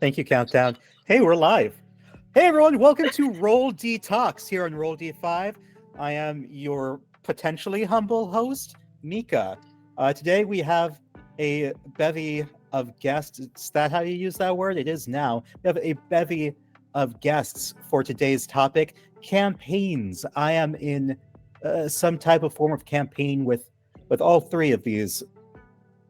Thank you, Countdown. Hey, we're live. Hey, everyone. Welcome to Roll D Talks here on Roll D5. I am your potentially humble host, Mika. Today we have a bevy of guests. Is that how you use that word? It is now. We have a bevy of guests for today's topic, campaigns. I am in some type of form of campaign with all three of these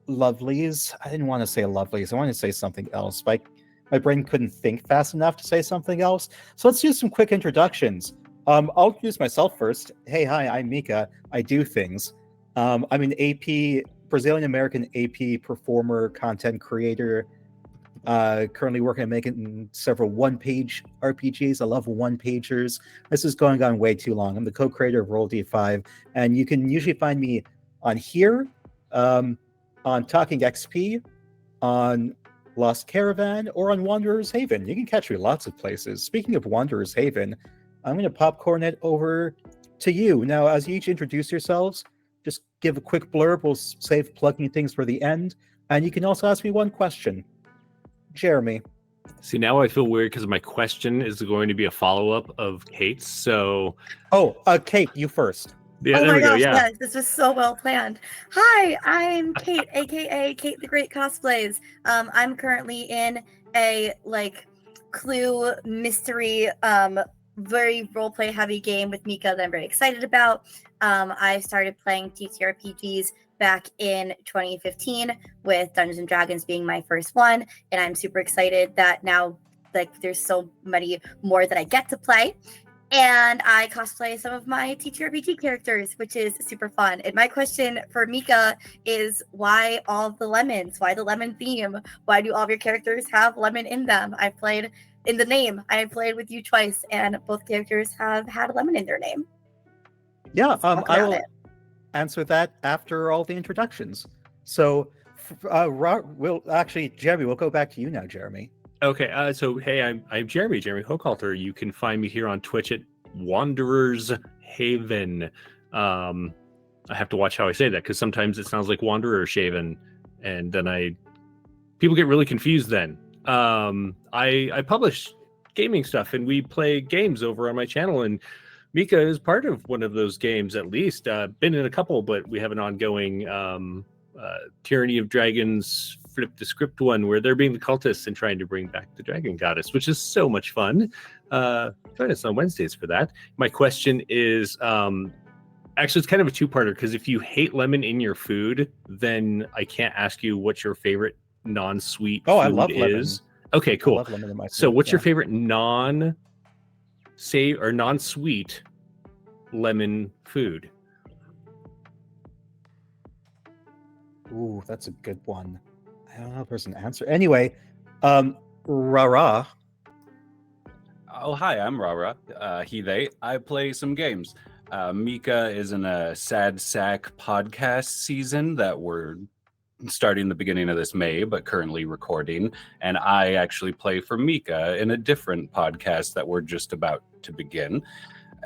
lovelies. I didn't want to say lovelies. I wanted to say something else, but my brain couldn't think fast enough to say something else. So let's do some quick introductions. I'll introduce myself first. Hey, hi, I'm Mika. I do things. I'm an AP, Brazilian American AP performer, content creator. Currently working on making several one-page RPGs. I love one-pagers. This is going on way too long. I'm the co-creator of Roll D5, and you can usually find me on here, on Talking XP, on Lost Caravan, or on Wanderer's Haven. You can catch me lots of places. Speaking of Wanderer's Haven, I'm going to popcorn it over to you. Now, as you each introduce yourselves, just give a quick blurb. We'll save plugging things for the end. And you can also ask me one question. Jeremy. See, now I feel weird because my question is going to be a follow-up of Kate's, so... Oh, Kate, you first. Yeah, oh there my we go, gosh, yeah. yes, this was so well planned. Hi, I'm Kate, aka Kate the Great Cosplays. I'm currently in a clue mystery, very roleplay heavy game with Mika that I'm very excited about. I started playing TTRPGs back in 2015 with Dungeons and Dragons being my first one, and I'm super excited that now there's so many more that I get to play. And I cosplay some of my TTRPG characters, which is super fun. And my question for Mika is, why all the lemons? Why the lemon theme? Why do all of your characters have lemon in them? I played in the name. I played with you twice, and both characters have had lemon in their name. Yeah, I will answer that after all the introductions. So, Jeremy, we'll go back to you now, Jeremy. Okay, so hey, I'm Jeremy Hochhalter. You can find me here on Twitch at Wanderer's Haven. I have to watch how I say that because sometimes it sounds like Wanderer Shaven, and then people get really confused. Then I publish gaming stuff, and we play games over on my channel. And Mika is part of one of those games, at least. Been in a couple, but we have an ongoing Tyranny of Dragons flip the script one where they're being the cultists and trying to bring back the dragon goddess, which is so much fun. Join us on Wednesdays for that. My question is actually it's kind of a two-parter, because if you hate lemon in your food, then I can't ask you what your favorite non-sweet food I love is. Lemon. Okay, cool. I love lemon in my food. So what's your favorite non-sweet lemon food? Ooh, that's a good one. I don't know if there's an answer. Anyway, Rara. Oh, hi, I'm Rara. He, they. I play some games. Mika is in a Sad Sack podcast season that we're starting the beginning of this May, but currently recording. And I actually play for Mika in a different podcast that we're just about to begin.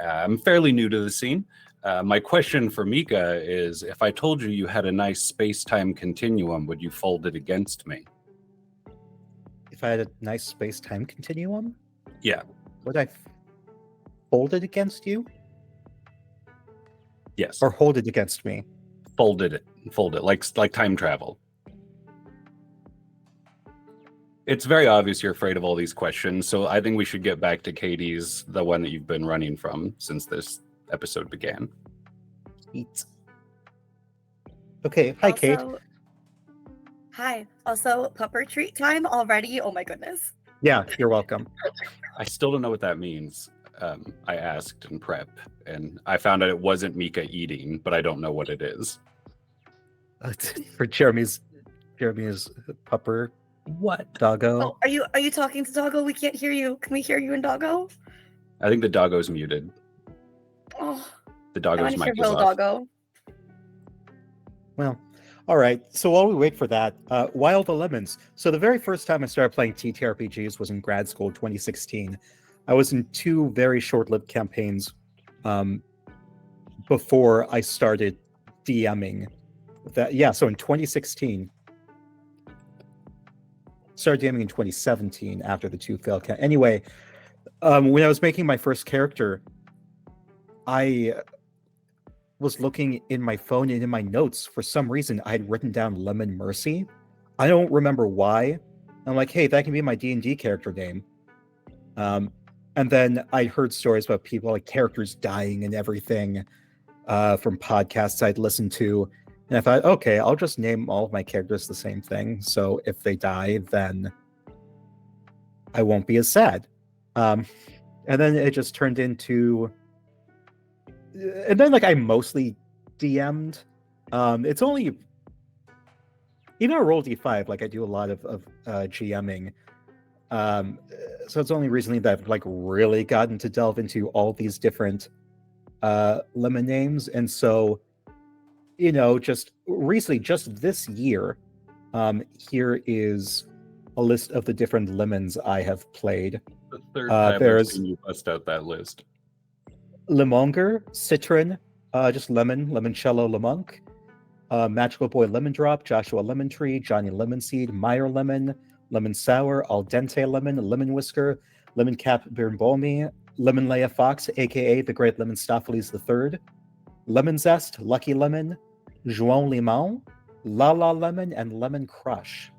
I'm fairly new to the scene. My question for Mika is, if I told you you had a nice space-time continuum, would you fold it against me? If I had a nice space-time continuum? Yeah. Would I fold it against you? Yes. Or hold it against me? Fold it, like time travel. It's very obvious you're afraid of all these questions, so I think we should get back to Katie's, the one that you've been running from since this episode began. Okay, hi, Kate. Hi. Also, pupper treat time already? Oh my goodness. Yeah, you're welcome. I still don't know what that means. I asked in prep, and I found out it wasn't Mika eating, but I don't know what it is. For Jeremy's pupper. What? Doggo. Oh, are you talking to Doggo? We can't hear you. Can we hear you in Doggo? I think the doggo's muted. Oh, The doggo's mic is off. Doggo. Well, all right. So while we wait for that, Wild the Lemons. So the very first time I started playing TTRPGs was in grad school, 2016. I was in two very short-lived campaigns before I started DMing. So in 2016. started DMing in 2017 after the two failed. Anyway, when I was making my first character, I was looking in my phone and in my notes. For some reason, I had written down Lemon Mercy. I don't remember why. I'm like, hey, that can be my D&D character name. And then I heard stories about people, like characters dying and everything, from podcasts I'd listened to. And I thought, okay, I'll just name all of my characters the same thing. So if they die, then I won't be as sad. And then it just turned into... And then, like, I mostly DM'd. It's only... Even on Roll D5, like, I do a lot of GMing. So it's only recently that I've, like, really gotten to delve into all these different lemon names. And so, you know, just recently, just this year, here is a list of the different lemons I have played. The third time I've seen you bust out that list. Lemonger, Citron, just lemon, limoncello, lemonk, Magical Boy Lemon Drop, Joshua Lemon Tree, Johnny Lemon Seed, Meyer Lemon, Lemon Sour, Al Dente Lemon, Lemon Whisker, Lemon Cap Birnbalmy, Lemon Leia Fox, aka the Great Lemon Stopheles III, Lemon Zest, Lucky Lemon, João Limão, La La Lemon, and Lemon Crush.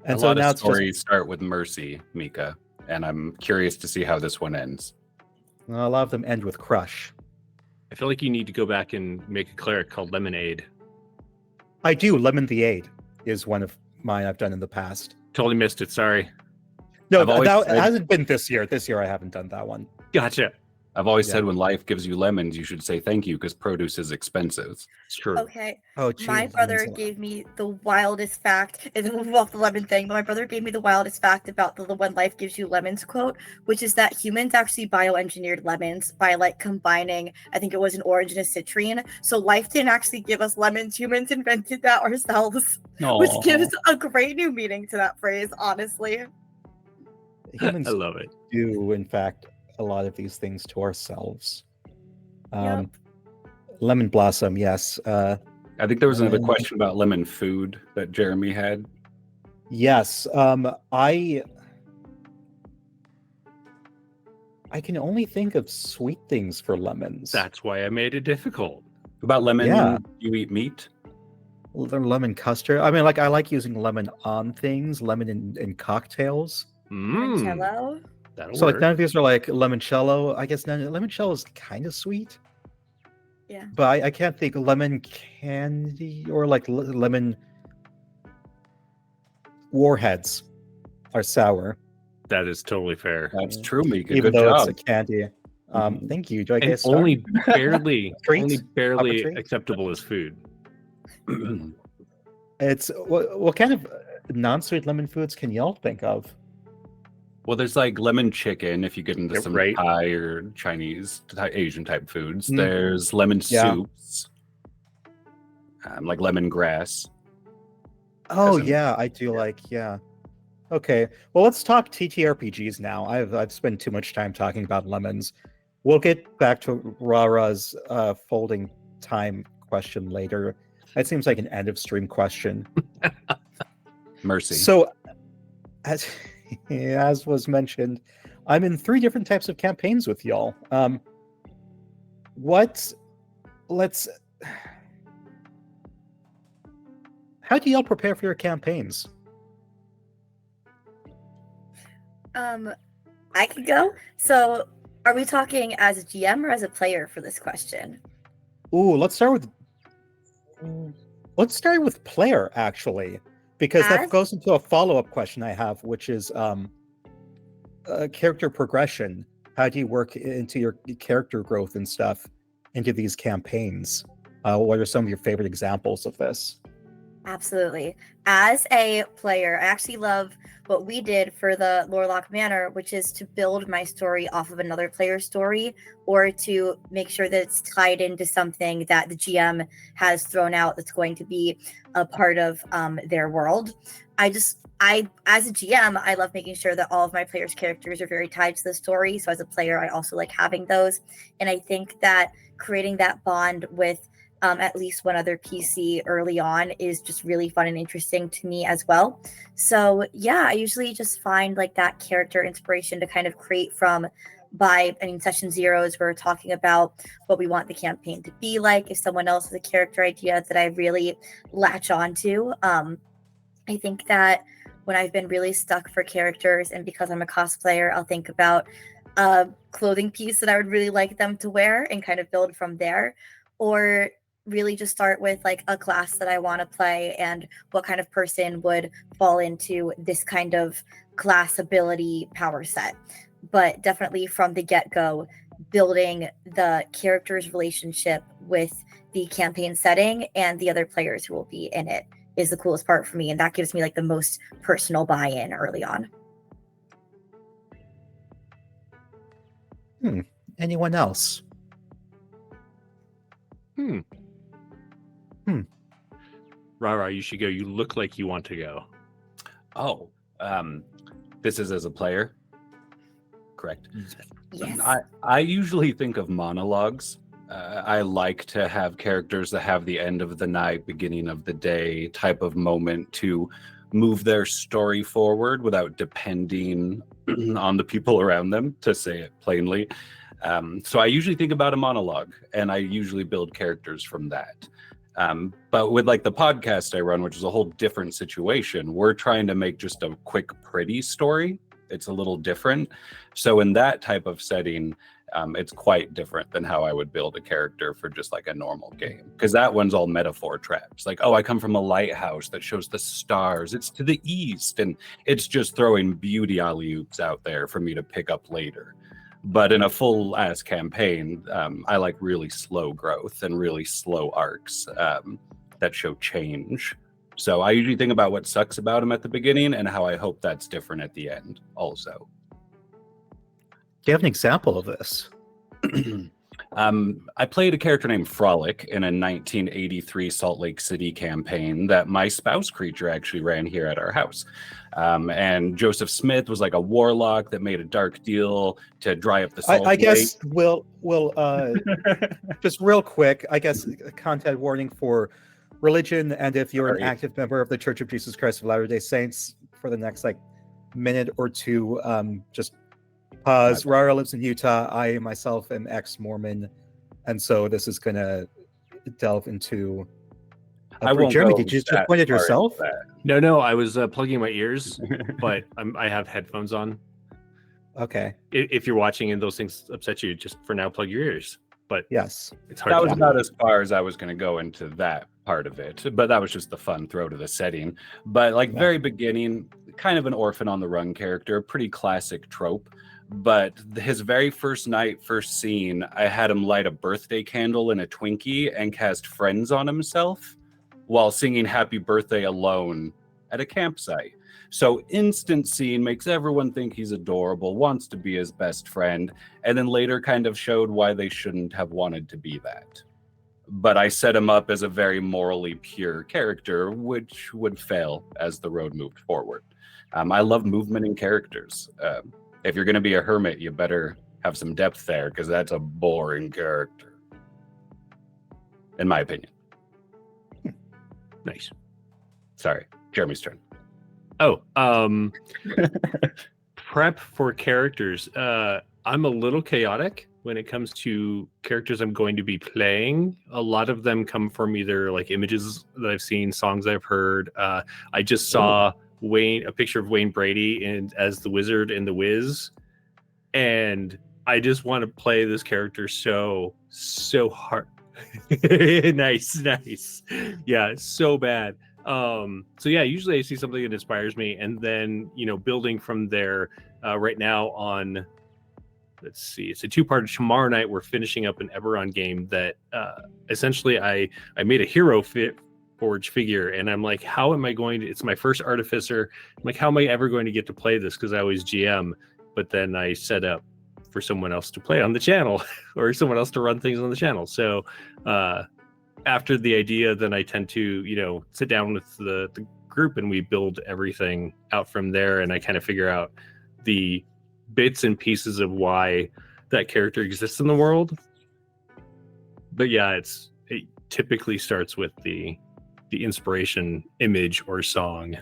And a so lot now of it's stories start with mercy, Mika, and I'm curious to see how this one ends. a lot of them end with Crush. I feel like you need to go back and make a cleric called Lemonade. I do. Lemon the Aid is one of mine I've done in the past. Totally missed it. Sorry. No, I've always that said- hasn't been this year. This year I haven't done that one. Gotcha. I've always Yeah. said when life gives you lemons, you should say thank you because produce is expensive. It's true. Okay. Oh, My geez, brother lemons. gave me the wildest fact, and we'll move off the lemon thing, but my brother gave me the wildest fact about the "When Life Gives You Lemons" quote, which is that humans actually bioengineered lemons by like combining, I think it was an orange and a citrine. So life didn't actually give us lemons. Humans invented that ourselves, which gives a great new meaning to that phrase, honestly. Humans I love it. do, in fact, a lot of these things to ourselves. Yep. Lemon Blossom, yes. I think there was another Um, question about lemon food that Jeremy had. Yes. I can only think of sweet things for lemons. That's why I made it difficult. About lemon, Yeah. you eat meat? Lemon custard. I mean, like, I like using lemon on things, lemon in cocktails. Limoncello. That'll So, like, work. none of these are like limoncello. I guess limoncello is kind of sweet. Yeah. But I can't think lemon candy or like lemon warheads are sour, That is totally fair. That's true, Mika. even Good though job. it's a candy. Mhm. Thank you. Do I get a And star? only barely, Treat? only barely Proper treat? acceptable as food. It's what kind of non-sweet lemon foods can y'all think of? Well, there's like lemon chicken if you get into Yeah, some right. Thai or Chinese, Asian type foods. Mm. There's lemon Yeah. soups, like lemongrass. Oh As in- yeah, I do like yeah. Okay, well let's talk TTRPGs now. I've spent too much time talking about lemons. We'll get back to Rara's folding time question later. That seems like an end of stream question. Mercy. So, as was mentioned, I'm in 3 different types of campaigns with y'all. How do y'all prepare for your campaigns? I could go. So, are we talking as a GM or as a player for this question? Ooh, let's start with player, actually, because that As? goes into a follow-up question I have, which is character progression. How do you work into your character growth and stuff into these campaigns? What are some of your favorite examples of this? Absolutely. As a player, I actually love what we did for the Lorlock Manor, which is to build my story off of another player's story, or to make sure that it's tied into something that the GM has thrown out that's going to be a part of their world. As a GM, I love making sure that all of my players' characters are very tied to the story. So as a player, I also like having those. And I think that creating that bond with at least one other PC early on is just really fun and interesting to me as well. So yeah, I usually just find like that character inspiration to kind of create from session 0 is we're talking about what we want the campaign to be like. If someone else has a character idea that I really latch on to, I think that when I've been really stuck for characters and because I'm a cosplayer, I'll think about a clothing piece that I would really like them to wear and kind of build from there, or really just start with like a class that I want to play and what kind of person would fall into this kind of class ability power set. But definitely from the get-go, building the character's relationship with the campaign setting and the other players who will be in it is the coolest part for me, and that gives me like the most personal buy-in early on. Anyone else? Rara, you should go. You look like you want to go. Oh, this is as a player, correct? Yes. I usually think of monologues. I like to have characters that have the end of the night, beginning of the day type of moment to move their story forward without depending on the people around them, to say it plainly. So I usually think about a monologue, and I usually build characters from that. But with like the podcast I run, which is a whole different situation, we're trying to make just a quick, pretty story. It's a little different. So in that type of setting, it's quite different than how I would build a character for just like a normal game. Because that one's all metaphor traps. Like, oh, I come from a lighthouse that shows the stars. It's to the east. And it's just throwing beauty alley-oops out there for me to pick up later. But in a full ass campaign, I like really slow growth and really slow arcs that show change. So I usually think about what sucks about him at the beginning and how I hope that's different at the end also. Do you have an example of this? I played a character named Frolic in a 1983 Salt Lake City campaign that my spouse creature actually ran here at our house. And Joseph Smith was like a warlock that made a dark deal to dry up the Salt I Lake. guess we'll just real quick, I guess a content warning for religion, and if you're an active member of the Church of Jesus Christ of Latter-day Saints, for the next like minute or two, just pause. Rara lives in Utah. I myself am ex-Mormon, and so this is gonna delve into. I won't Jeremy, go did you just that point at far yourself? into that. No, I was plugging my ears, but I have headphones on. Okay. If you're watching and those things upset you, just for now plug your ears. But Yes, it's hard. That to was do. about as far as I was going to go into that part of it, but that was just the fun throw to the setting. But like very beginning, kind of an orphan on the run character, pretty classic trope. But his very first night, first scene, I had him light a birthday candle in a Twinkie and cast Friends on himself while singing Happy Birthday alone at a campsite. So instant scene makes everyone think he's adorable, wants to be his best friend, and then later kind of showed why they shouldn't have wanted to be that. But I set him up as a very morally pure character, which would fail as the road moved forward. I love movement in characters. If you're going to be a hermit, you better have some depth there, because that's a boring character, in my opinion. Nice. Sorry, Jeremy's turn. Oh, prep for characters. I'm a little chaotic when it comes to characters I'm going to be playing. A lot of them come from either like images that I've seen, songs I've heard. I just saw a picture of Wayne Brady as the wizard in The Wiz, and I just want to play this character so hard. Nice. Yeah, so bad. So yeah, usually I see something that inspires me, and then building from there. Right now on, let's see, it's a two-part. Tomorrow night we're finishing up an Eberron game that essentially I made a hero forge figure, and I'm like, how am I going to? It's my first artificer. I'm like, how am I ever going to get to play this? Because I always GM, but then I set up for someone else to play on the channel or someone else to run things on the channel. So after the idea, then I tend to, sit down with the group and we build everything out from there. And I kind of figure out the bits and pieces of why that character exists in the world. But yeah, typically starts with the inspiration image or song.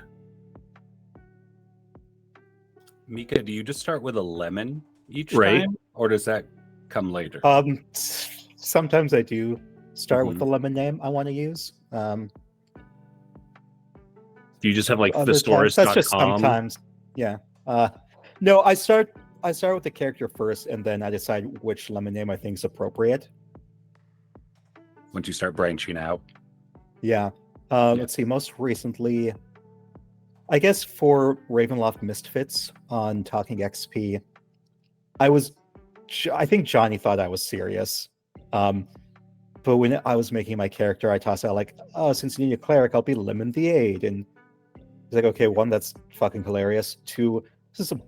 Mika, do you just start with a lemon each Right. time, or does that come later? Sometimes I do start with the lemon name I want to use. Do you just have like Other times, that's just thesaurus.com? sometimes. Yeah. No, I start with the character first, and then I decide which lemon name I think is appropriate. Once you start branching out. Yeah. Let's see. Most recently, I guess for Ravenloft Misfits on Talking XP, I think Johnny thought I was serious. But when I was making my character, I tossed out like, oh, since you need a cleric, I'll be Lemon the Aid. And he's like, okay, one, that's fucking hilarious. Two, this is a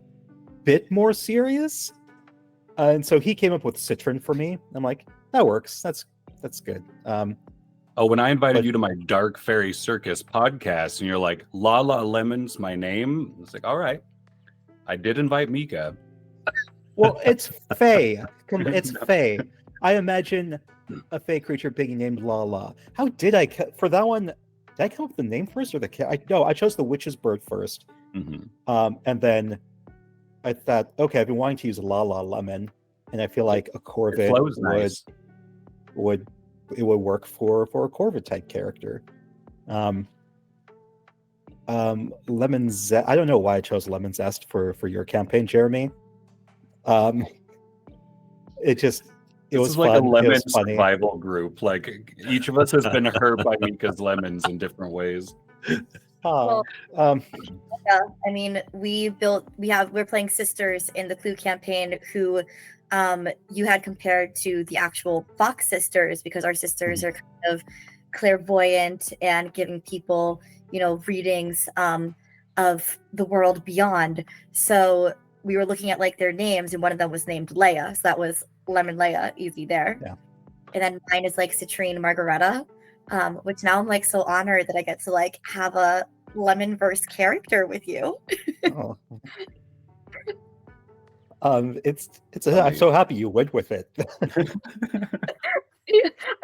bit more serious. And so he came up with Citron for me. I'm like, that works. That's good. When I invited But- you to my Dark Fairy Circus podcast, and you're like, Lala Lemon's my name. It's like, all right. I did invite Mika. Well, it's Fae. It's Fae. I imagine a Fae creature being named Lala. How did I for that one? Did I come up with the name first or the cat? No, I chose the witch's bird first. And then I thought, okay, I've been wanting to use Lala Lemon, and I feel like a Corvid would work for a Corvid type character. Lemon Zest. I don't know why I chose Lemon Zest for your campaign, Jeremy. It was like fun. a lemon It was funny. survival group. Like each of us has been hurt by Mika's lemons in different ways. Yeah, I mean, we're playing sisters in the Clue campaign who you had compared to the actual Fox sisters, because our sisters are kind of clairvoyant and giving people, readings of the world beyond. So we were looking at like their names, and one of them was named Leia, so that was Lemon Leia, easy there. Yeah. And then mine is like Citrine Margareta, which now I'm like so honored that I get to like have a lemon verse character with you. Oh. I'm so happy you went with it.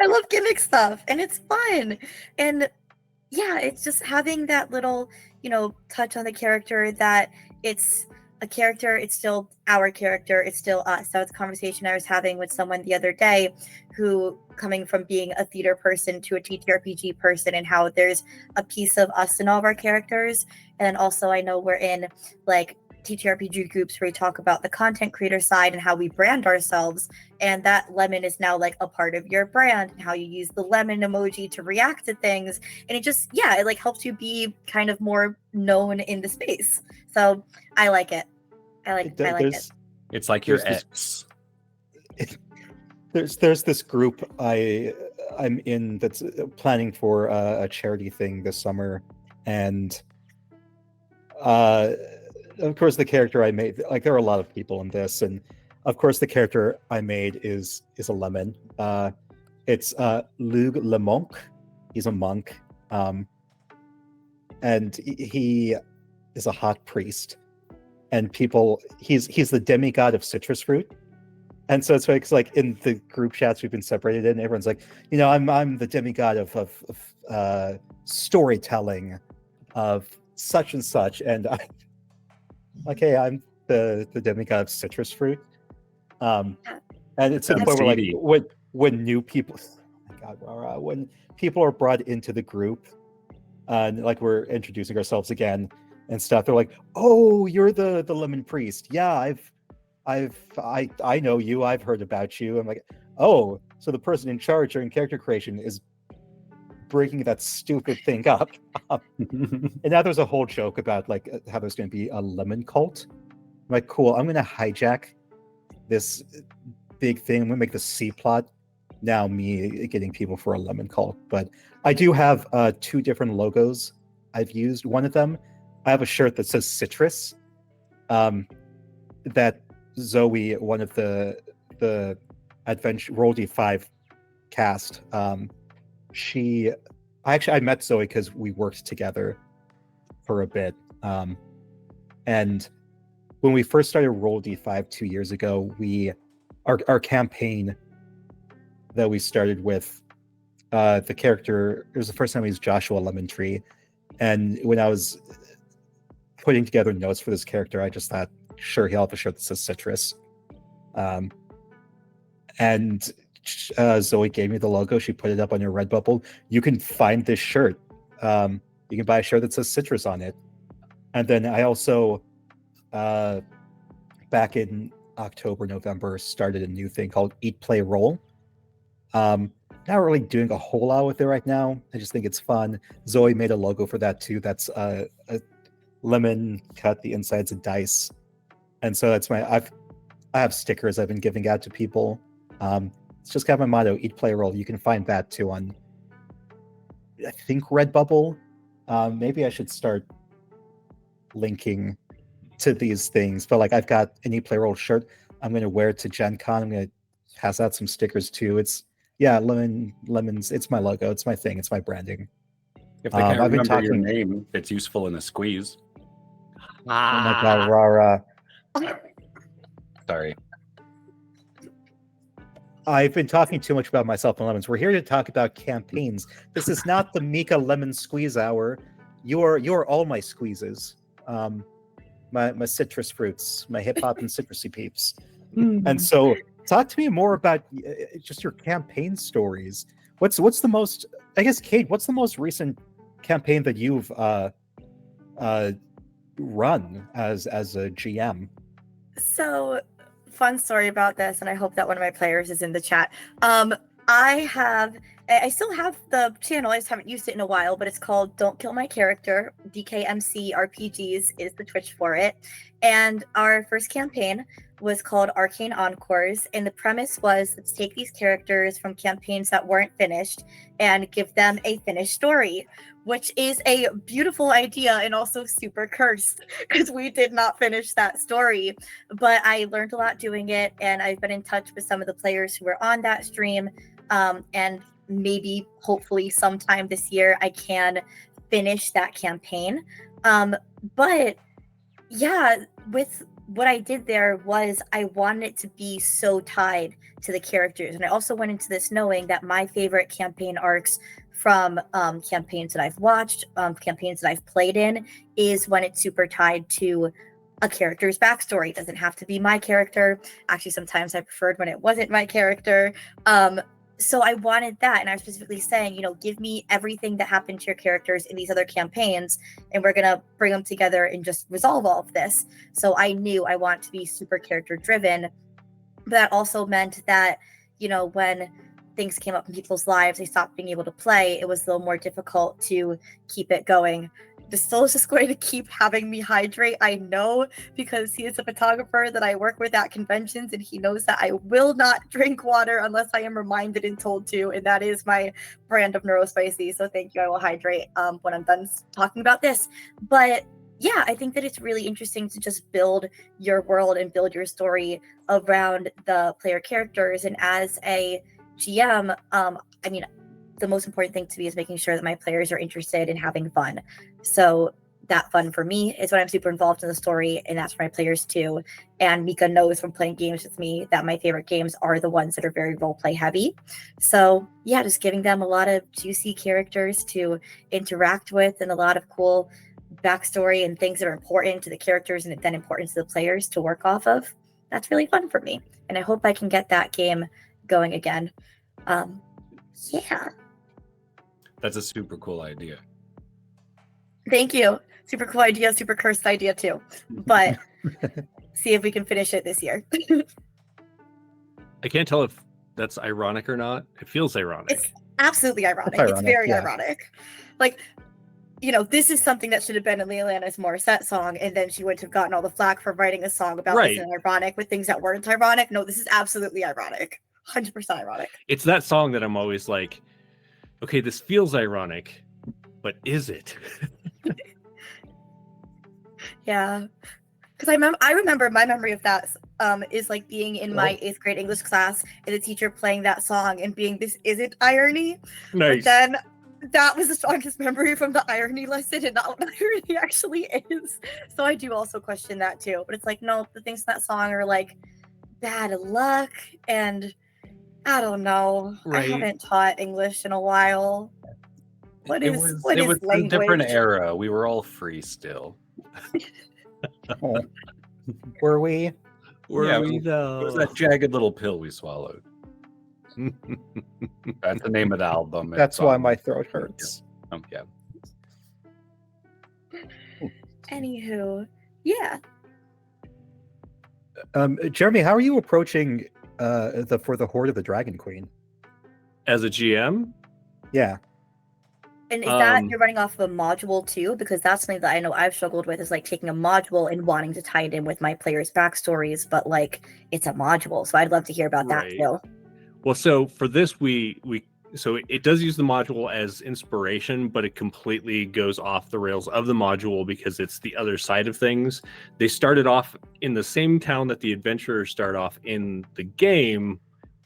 I love gimmick stuff, and it's fun. And yeah, it's just having that little, touch on the character, that it's a character, it's still our character, it's still us. That was a conversation I was having with someone the other day, who coming from being a theater person to a TTRPG person, and how there's a piece of us in all of our characters. And then also I know we're in like TTRPG groups where we talk about the content creator side and how we brand ourselves, and that lemon is now like a part of your brand, and how you use the lemon emoji to react to things, and it like helps you be kind of more known in the space. So I like it. I like it. It's like your ex. There's this group I'm in that's planning for a charity thing this summer, and of course the character I made, like there are a lot of people in this, and of course the character I made is a lemon. It's Lug Le Monk. He's a monk, and he is a hot priest, and he's the demigod of citrus fruit. And so it's like in the group chats we've been separated in, everyone's like, I'm the demigod of storytelling, of such and such, and okay, I'm the demigod of citrus fruit. And it's to the point where like when new people, oh my God, Rara, when people are brought into the group, and like we're introducing ourselves again and stuff, they're like, oh, you're the lemon priest. Yeah, I know you. I've heard about you. I'm like, oh, so the person in charge during character creation is breaking that stupid thing up. And now there's a whole joke about like how there's going to be a lemon cult. I'm like, cool. I'm going to hijack this big thing. I'm going to make the C plot now me getting people for a lemon cult. But I do have 2 different logos I've used. One of them, I have a shirt that says citrus. That Zoe, one of the adventure Roll D5 cast, I met Zoe because we worked together for a bit, and when we first started Roll D5 2 years ago, our campaign that we started with the character, it was the first time he was Joshua Lemon Tree, and when I was putting together notes for this character, I just thought, sure, he'll have a shirt that says citrus. And Zoe gave me the logo. She put it up on your Redbubble. You can find this shirt. You can buy a shirt that says citrus on it. And then I also, back in October, November, started a new thing called Eat, Play, Roll. Not really doing a whole lot with it right now. I just think it's fun. Zoe made a logo for that too. That's a lemon cut. The inside's a dice, and so that's I have stickers I've been giving out to people. It's just kind of my motto: Eat, Play, Roll. You can find that too on, I think, Redbubble. Maybe I should start linking to these things. But like, I've got an Eat, Play, Roll shirt. I'm going to wear it to Gen Con. I'm going to pass out some stickers too. Lemons. It's my logo. It's my thing. It's my branding. If they can't I've been remember your talking- name, it's useful in a squeeze. Oh my god, Rara. Sorry. I've been talking too much about myself and lemons. We're here to talk about campaigns. This is not the Mika Lemon Squeeze Hour. You are all my squeezes. My citrus fruits, my hip hop and citrusy peeps. And so, talk to me more about just your campaign stories. What's the most? I guess, Kate, what's the most recent campaign that you've run as a GM? So, fun story about this, and I hope that one of my players is in the chat. I still have the channel, I just haven't used it in a while, but it's called Don't Kill My Character. DKMCRPGs is the Twitch for it. And our first campaign was called Arcane Encores, and the premise was, let's take these characters from campaigns that weren't finished and give them a finished story, which is a beautiful idea and also super cursed because we did not finish that story. But I learned a lot doing it, and I've been in touch with some of the players who were on that stream, and maybe hopefully sometime this year I can finish that campaign. But yeah, with what I did there was I wanted it to be so tied to the characters. And I also went into this knowing that my favorite campaign arcs from campaigns that I've watched, campaigns that I've played in, is when it's super tied to a character's backstory. It doesn't have to be my character. Actually, sometimes I preferred when it wasn't my character. So I wanted that, and I was specifically saying, give me everything that happened to your characters in these other campaigns, and we're gonna bring them together and just resolve all of this. So I knew I want to be super character driven, but that also meant that, when things came up in people's lives, they stopped being able to play, it was a little more difficult to keep it going. The Still is just going to keep having me hydrate, I know, because he is a photographer that I work with at conventions, and he knows that I will not drink water unless I am reminded and told to, and that is my brand of neurospicy. So thank you. I will hydrate when I'm done talking about this. But yeah, I think that it's really interesting to just build your world and build your story around the player characters. And as a GM, the most important thing to me is making sure that my players are interested in having fun. So that fun for me is when I'm super involved in the story, and that's for my players too. And Mika knows from playing games with me that my favorite games are the ones that are very role play heavy. So yeah, just giving them a lot of juicy characters to interact with, and a lot of cool backstory and things that are important to the characters and then important to the players to work off of. That's really fun for me, and I hope I can get that game going again. Yeah. That's a super cool idea. Thank you. Super cool idea, super cursed idea too. But see if we can finish it this year. I can't tell if that's ironic or not. It feels ironic. It's absolutely ironic. It's It's very yeah. ironic. Like, this is something that should have been a Leilana's Morissette song, and then she would have gotten all the flack for writing a song about this and ironic with things that weren't ironic. No, this is absolutely ironic. 100% ironic. It's that song that I'm always like, okay, this feels ironic, but is it? Yeah, because I remember my memory of that is like being in my 8th grade English class and the teacher playing that song and being, this isn't irony. Nice. But then that was the strongest memory from the irony lesson, and not what irony actually is. So I do also question that too. But it's like, no, the things in that song are like bad luck and I don't know. Right. I haven't taught English in a while. What It is was language? a different era. We were all free still. Oh. Were we? Were Yeah, we it was though? that jagged little pill we swallowed. That's the name of the album. That's It's why on- my throat hurts. Yeah. Anywho, yeah. Jeremy, how are you approaching for the Horde of the Dragon Queen? As a GM, Yeah. And is that Um, you're running off of a module too? Because that's something that I know I've struggled with is like taking a module and wanting to tie it in with my players' backstories, but like it's a module. So I'd love to hear about that Right. too. well, so for this, so it does use the module as inspiration, but it completely goes off the rails of the module because it's the other side of things. They started off in the same town that the adventurers start off in the game,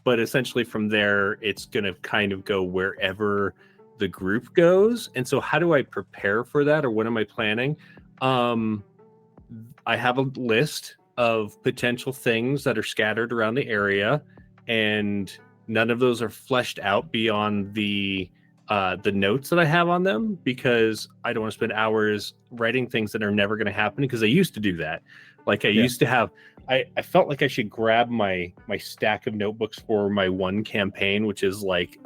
but essentially from there, it's going to kind of go wherever the group goes. And so how do I prepare for that, or what am I planning? I have a list of potential things that are scattered around the area, and none of those are fleshed out beyond the notes that I have on them, because I don't want to spend hours writing things that are never going to happen, because I used to do that. Like I used to have, I felt like I should grab my stack of notebooks for my one campaign, which is like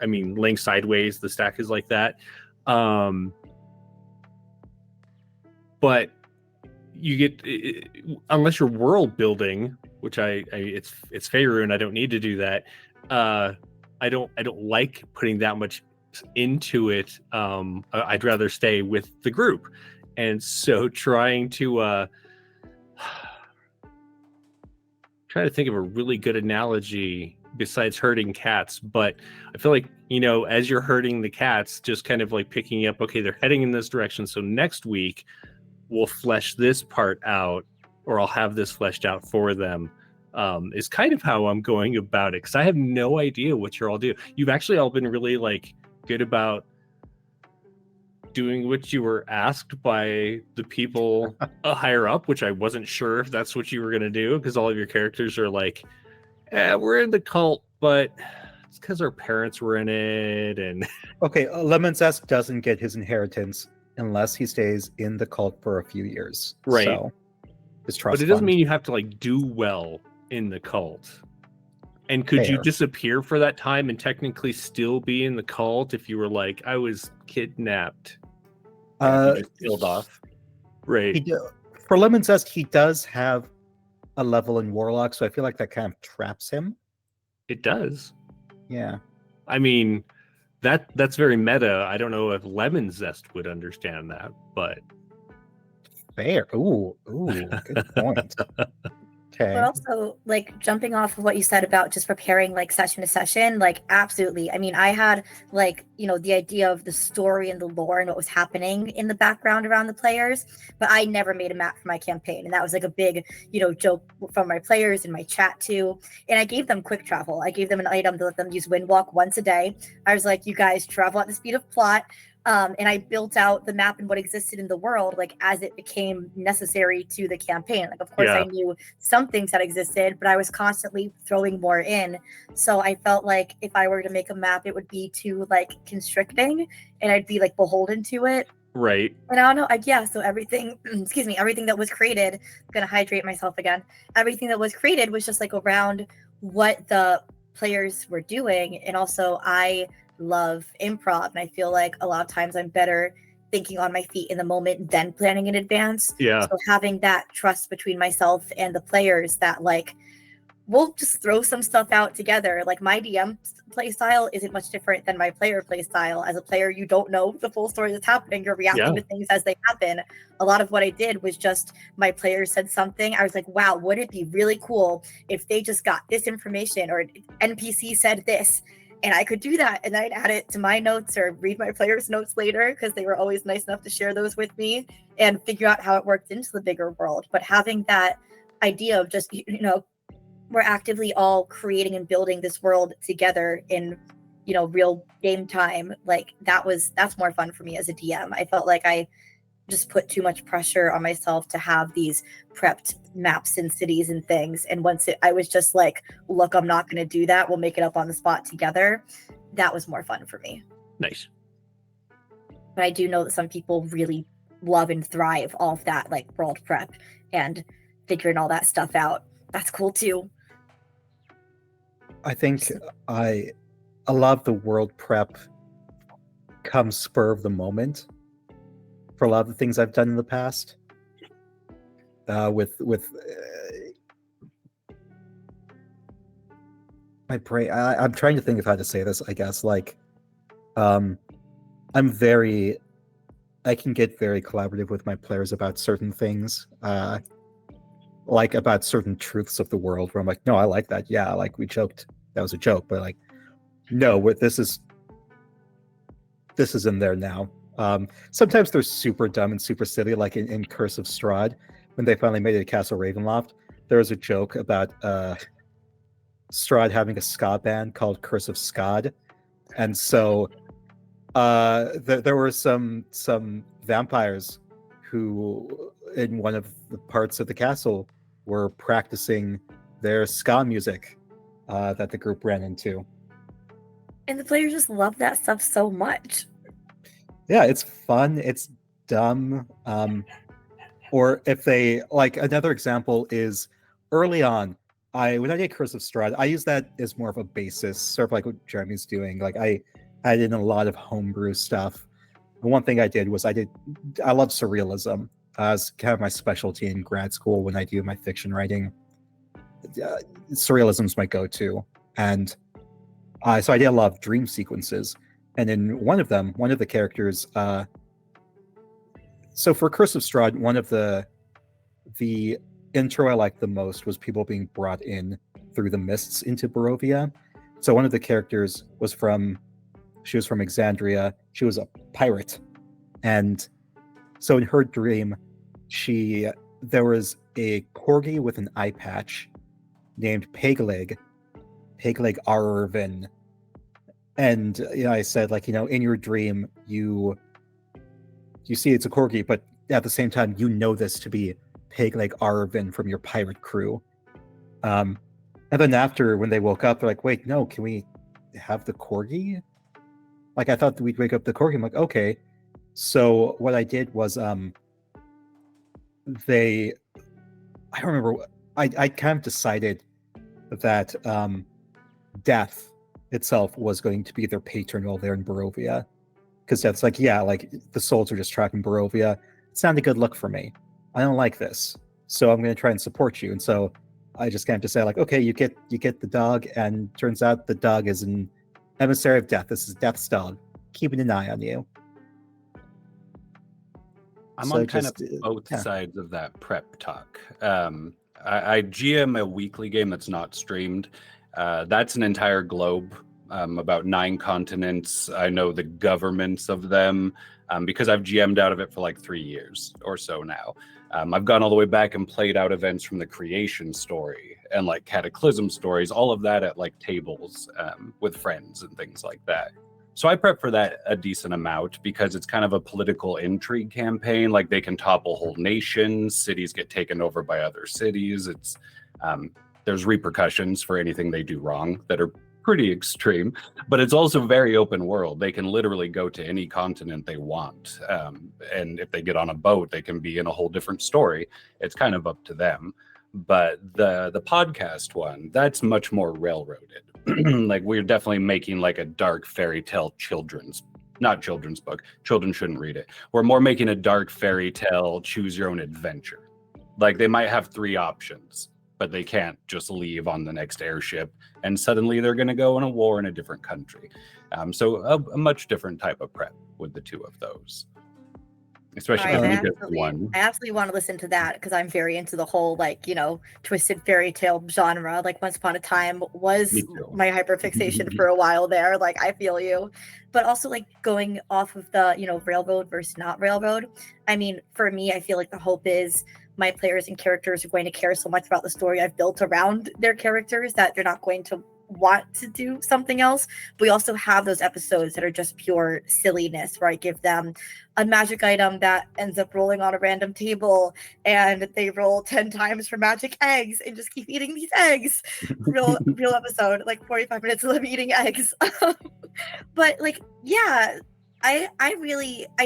laying sideways, the stack is like that. But you get, unless you're world building, which it's Faerun, I don't need to do that. I don't like putting that much into it. I'd rather stay with the group, and so trying to think of a really good analogy besides herding cats. But I feel like, as you're herding the cats, just kind of like picking up, okay, they're heading in this direction, so next week we'll flesh this part out, or I'll have this fleshed out for them, is kind of how I'm going about it, because I have no idea what you're all doing. You've actually all been really like good about doing what you were asked by the people higher up, which I wasn't sure if that's what you were going to do, because all of your characters are like, we're in the cult, but it's because our parents were in it. And Okay, Lemon Zest doesn't get his inheritance unless he stays in the cult for a few years. Right. So, his trust but it doesn't fund. mean you have to like do well in the cult. And could you Fair. disappear for that time and technically still be in the cult if you were like, I was kidnapped? You just peeled off. Right. For Lemon Zest, he does have a level in Warlock, so I feel like that kind of traps him. It does. Yeah. I mean, that's very meta. I don't know if Lemon Zest would understand that, but Fair. Ooh, good point. Okay. But also, like, jumping off of what you said about just preparing, like, session to session, like, absolutely. I mean, I had, like, the idea of the story and the lore and what was happening in the background around the players, but I never made a map for my campaign. And that was, like, a big, joke from my players in my chat, too. And I gave them quick travel. I gave them an item to let them use Windwalk once a day. I was like, you guys travel at the speed of plot. And I built out the map and what existed in the world, like, as it became necessary to the campaign. Like, of course, I knew some things that existed, but I was constantly throwing more in. So I felt like if I were to make a map, it would be too, like, constricting, and I'd be, like, beholden to it. right. And I don't know. So everything, everything that was created, I'm going to hydrate myself again. Everything that was created was just, like, around what the players were doing. And also, I love improv, and I feel like a lot of times I'm better thinking on my feet in the moment than planning in advance. Yeah. So having that trust between myself and the players that, like, we'll just throw some stuff out together. Like, my DM play style isn't much different than my player play style. As a player, you don't know the full story that's happening. You're reacting to things as they happen. A lot of what I did was just my players said something. I was like, wow, would it be really cool if they just got this information, or NPC said this, and I could do that, and I'd add it to my notes or read my players' notes later, because they were always nice enough to share those with me, and figure out how it worked into the bigger world. But having that idea of just, we're actively all creating and building this world together in, real game time, like, that's more fun for me as a DM. I felt like I just put too much pressure on myself to have these prepped maps and cities and things. And I was just like, look, I'm not going to do that. We'll make it up on the spot together. That was more fun for me. Nice. But I do know that some people really love and thrive off that like world prep and figuring all that stuff out. That's cool too. I think a lot of the world prep comes spur of the moment for a lot of the things I've done in the past. My brain, I'm trying to think of how to say this, I guess. Like, I can get very collaborative with my players about certain things, like about certain truths of the world, where I'm like, no, I like that. Yeah, like we joked, that was a joke, but like, no, this is in there now. Sometimes they're super dumb and super silly, like in Curse of Strahd, when they finally made it to Castle Ravenloft. There was a joke about Strahd having a ska band called Curse of Skad, and so there were some vampires who, in one of the parts of the castle, were practicing their ska music that the group ran into. And the players just love that stuff so much. Yeah, it's fun. It's dumb. Or if they like, another example is early on, when I did Curse of Strahd, I use that as more of a basis, sort of like what Jeremy's doing. Like I added in a lot of homebrew stuff. And one thing I did was I love surrealism as kind of my specialty in grad school when I do my fiction writing. Surrealism's my go-to, and so I did a lot of dream sequences. And in one of the characters, so for Curse of Strahd, one of the intro I liked the most was people being brought in through the mists into Barovia. So one of the characters was from Exandria. She was a pirate, and so in her dream, there was a corgi with an eye patch named Pegleg Arvin. And I said, like, in your dream, you see it's a corgi, but at the same time, this to be Pegleg Arvin from your pirate crew. And then after, when they woke up, they're like, wait, no, can we have the corgi? Like, I thought we'd wake up the corgi. I'm like, okay. So what I did was, I remember, I kind of decided that Death itself was going to be their patron while they're in Barovia, because Death's like, yeah, like the souls are just tracking Barovia. It's not a good look for me. I don't like this, so I'm going to try and support you. And so I just kind of say, like, okay, you get the dog, and turns out the dog is an emissary of Death. This is Death's dog, keeping an eye on you. I'm on kind of both sides of that prep talk. I GM a weekly game that's not streamed. That's an entire globe, about 9 continents. I know the governments of them because I've GM'd out of it for like 3 years or so now. I've gone all the way back and played out events from the creation story and like cataclysm stories, all of that at like tables with friends and things like that. So I prep for that a decent amount because it's kind of a political intrigue campaign. Like they can topple whole nations, cities get taken over by other cities. It's there's repercussions for anything they do wrong that are pretty extreme, but it's also very open world. They can literally go to any continent they want. And if they get on a boat, they can be in a whole different story. It's kind of up to them. But the podcast one, that's much more railroaded. Like we're definitely making like a dark fairy tale not children's book. Children shouldn't read it. We're more making a dark fairy tale, choose your own adventure. Like they might have 3 options, but they can't just leave on the next airship and suddenly they're going to go in a war in a different country. So a much different type of prep with the 2 of those. Especially I absolutely want to listen to that because I'm very into the whole twisted fairy tale genre. Like Once Upon a Time was my hyperfixation for a while there. Like I feel you, but also like going off of the railroad versus not railroad. I mean, for me, I feel like the hope is my players and characters are going to care so much about the story I've built around their characters that they're not going to want to do something else. But we also have those episodes that are just pure silliness, where I give them a magic item that ends up rolling on a random table, and they roll 10 times for magic eggs and just keep eating these eggs. Real episode, like 45 minutes of them eating eggs. But like, yeah, I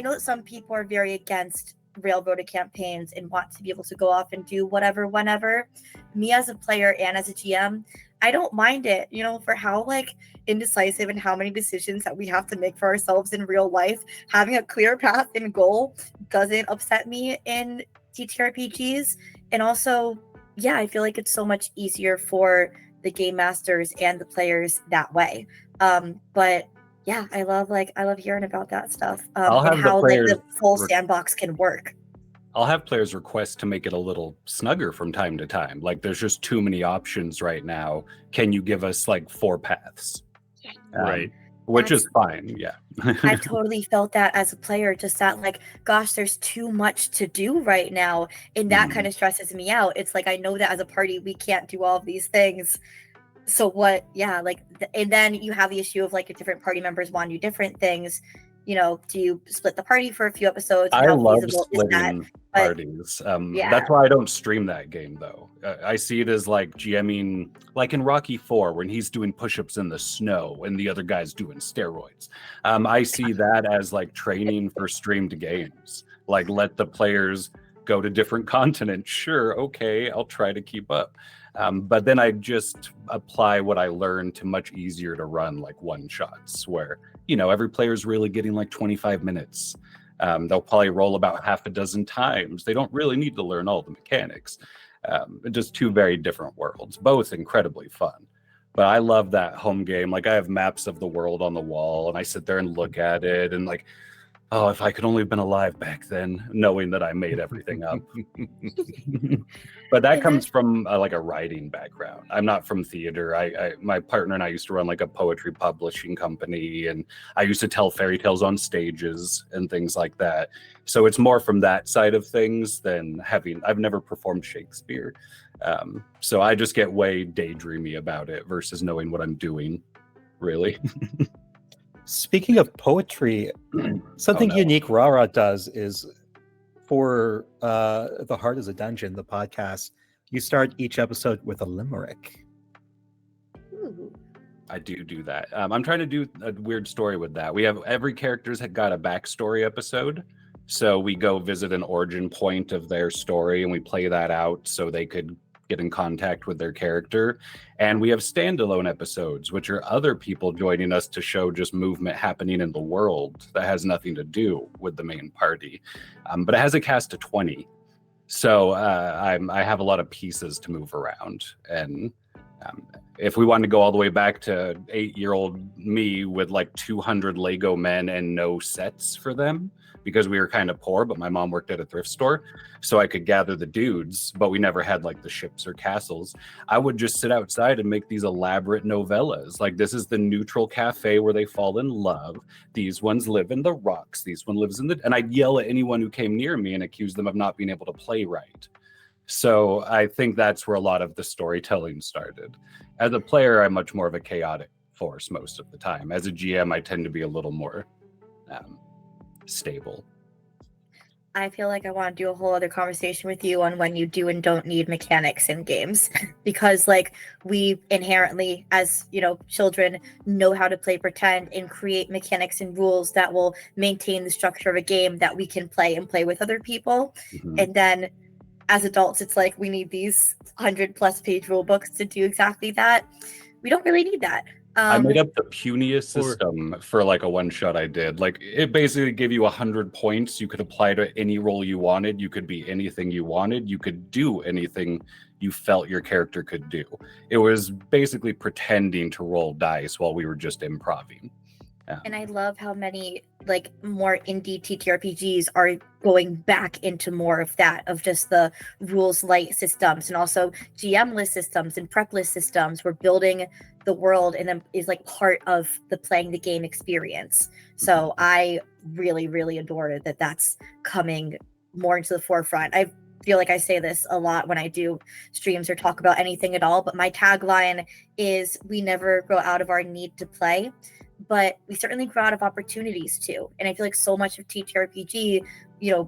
know that some people are very against railroaded campaigns and want to be able to go off and do whatever whenever. Me as a player and as a GM, I don't mind it, for how like indecisive and how many decisions that we have to make for ourselves in real life. Having a clear path and goal doesn't upset me in TTRPGs. And also, yeah, I feel like it's so much easier for the game masters and the players that way. But yeah, I love hearing about that stuff. I'll have and the how players like the full sandbox can work. I'll have players request to make it a little snugger from time to time. Like, there's just too many options right now. Can you give us like 4 paths? Right. Which is fine. Yeah. I've totally felt that as a player, just that like, gosh, there's too much to do right now. And that kind of stresses me out. It's like, I know that as a party, we can't do all of these things. So what, yeah, like, and then you have the issue of like, if different party members want to do different things, do you split the party for a few episodes? I love splitting parties. Yeah. That's why I don't stream that game, though. I see it as like GMing, like in Rocky 4, when he's doing push-ups in the snow and the other guy's doing steroids. I see that as like training for streamed games. Like, let the players go to different continents. Sure, okay, I'll try to keep up. But then I just apply what I learned to much easier to run like one-shots, where every player's really getting like 25 minutes. They'll probably roll about half a dozen times. They don't really need to learn all the mechanics. Just 2 very different worlds, both incredibly fun. But I love that home game. Like, I have maps of the world on the wall, and I sit there and look at it, and like, oh, if I could only have been alive back then, knowing that I made everything up. But that comes from like a writing background. I'm not from theater. My partner and I used to run like a poetry publishing company, and I used to tell fairy tales on stages and things like that. So it's more from that side of things than I've never performed Shakespeare. So I just get way daydreamy about it versus knowing what I'm doing, really. Speaking of poetry, something unique Rara does is for The Heart is a Dungeon, the podcast, you start each episode with a limerick. Ooh. I do that. I'm trying to do a weird story with that. We have every character's got a backstory episode. So we go visit an origin point of their story and we play that out so they could get in contact with their character. And we have standalone episodes, which are other people joining us to show just movement happening in the world that has nothing to do with the main party. But it has a cast of 20. So I have a lot of pieces to move around. And if we wanted to go all the way back to 8-year-old me with like 200 Lego men and no sets for them, because we were kind of poor, but my mom worked at a thrift store, so I could gather the dudes, but we never had like the ships or castles. I would just sit outside and make these elaborate novellas. Like, this is the neutral cafe where they fall in love. These ones live in the rocks. These one lives in the... And I'd yell at anyone who came near me and accuse them of not being able to play right. So I think that's where a lot of the storytelling started. As a player, I'm much more of a chaotic force most of the time. As a GM, I tend to be a little more... stable. I feel like I want to do a whole other conversation with you on when you do and don't need mechanics in games, because like, we inherently as children know how to play pretend and create mechanics and rules that will maintain the structure of a game that we can play with other people. And then as adults, it's like, we need these 100+ page rule books to do exactly that. We don't really need that. I made up the puniest system for like a one-shot I did. Like, it basically gave you 100 points. You could apply to any role you wanted. You could be anything you wanted. You could do anything you felt your character could do. It was basically pretending to roll dice while we were just improvising. And I love how many like more indie TTRPGs are going back into more of that, of just the rules light systems, and also GM list systems and prep list systems. We're building the world, and then is like part of the playing the game experience. So I really, really adore that that's coming more into the forefront. feel like I say this a lot when I do streams or talk about anything at all, but my tagline is we never grow out of our need to play, but we certainly grow out of opportunities too. And I feel like so much of TTRPG,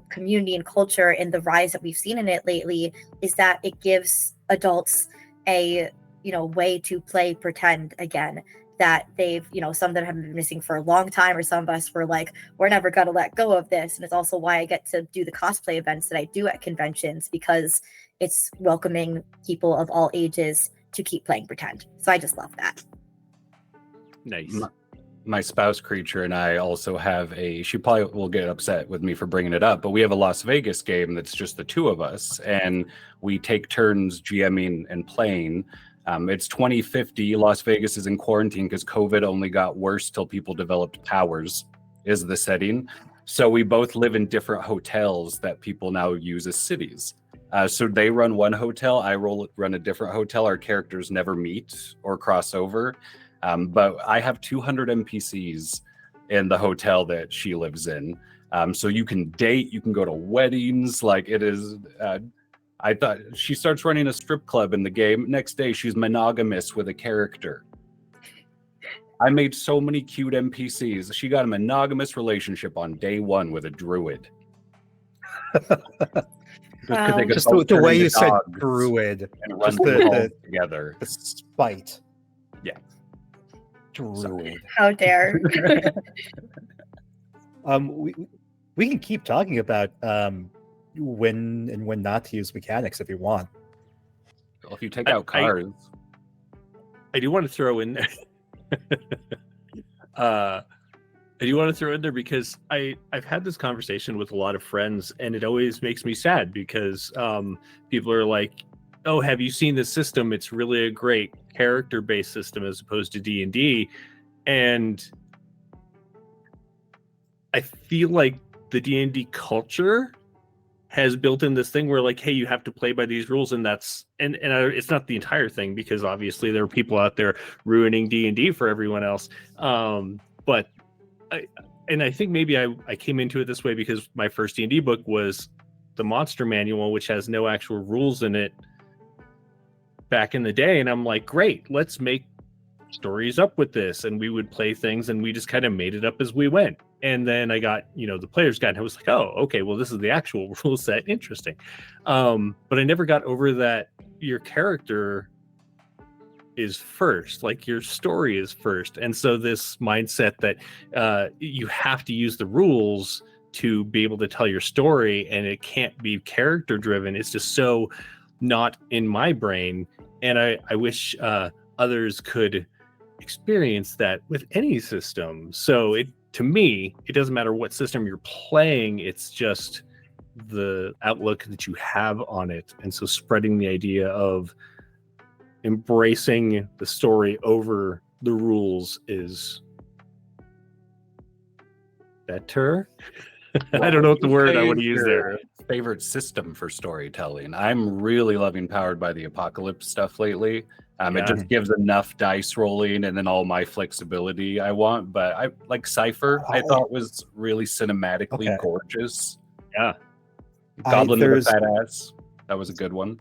community and culture and the rise that we've seen in it lately is that it gives adults a, way to play pretend again, that they've, some that have been missing for a long time, or some of us were like, we're never going to let go of this. And it's also why I get to do the cosplay events that I do at conventions, because it's welcoming people of all ages to keep playing pretend. So I just love that. Nice. My spouse creature and I also have she probably will get upset with me for bringing it up, but we have a Las Vegas game that's just the two of us, and we take turns GMing and playing. It's 2050. Las Vegas is in quarantine because COVID only got worse till people developed powers, is the setting. So we both live in different hotels that people now use as cities. So they run one hotel, I run a different hotel. Our characters never meet or cross over. But I have 200 NPCs in the hotel that she lives in. So you can date, you can go to weddings. Like, it is... I thought she starts running a strip club in the game. Next day, she's monogamous with a character. I made so many cute NPCs. She got a monogamous relationship on day one with a druid. Just the way you said druid, and run together. The spite. Yeah. Druid. How dare. We can keep talking about when and when not to use mechanics if you want. Well, if you take out cards. I do want to throw in there. I do want to throw in there because I've had this conversation with a lot of friends, and it always makes me sad because people are like, oh, have you seen this system? It's really a great character-based system as opposed to D&D. And I feel like the D&D culture has built in this thing where, like, hey, you have to play by these rules, and it's not the entire thing, because obviously there are people out there ruining D&D for everyone else. But I think maybe I came into it this way because my first D&D book was the Monster Manual, which has no actual rules in it back in the day, and I'm like, great, let's make stories up with this. And we would play things, and we just kind of made it up as we went. And then I got, the player's guide, and I was like, oh, okay, well, this is the actual rule set. Interesting. But I never got over that your character is first, like your story is first. And so this mindset that you have to use the rules to be able to tell your story, and it can't be character driven. It's just so not in my brain. And I wish others could experience that with any system. So to me, it doesn't matter what system you're playing, it's just the outlook that you have on it. And so spreading the idea of embracing the story over the rules is better. I don't know what the word I want to use there. Favorite system for storytelling? I'm really loving Powered by the Apocalypse stuff lately. It just gives enough dice rolling and then all my flexibility I want. But I like Cypher. I thought was really cinematically gorgeous. Yeah, Goblin with a fat ass. That was a good one.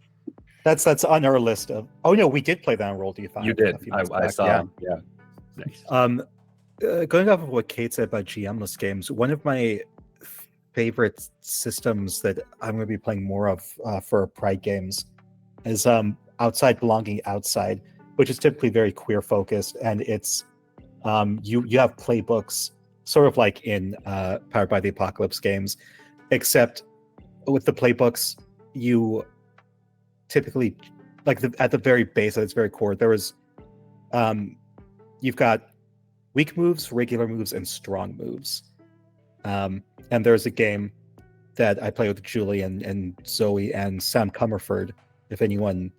That's on our list of. Oh no, we did play that on Roll D5. You did. I saw. Yeah. Nice. Going off of what Kate said about GMless games, one of my favorite systems that I'm going to be playing more of for Pride games is Outside Belonging Outside, which is typically very queer focused, and it's you have playbooks sort of like in Powered by the Apocalypse games, except with the playbooks you typically, like, at the very base, at its very core, there was you've got weak moves, regular moves, and strong moves. And there's a game that I play with Julie and Zoe and Sam Comerford, if anyone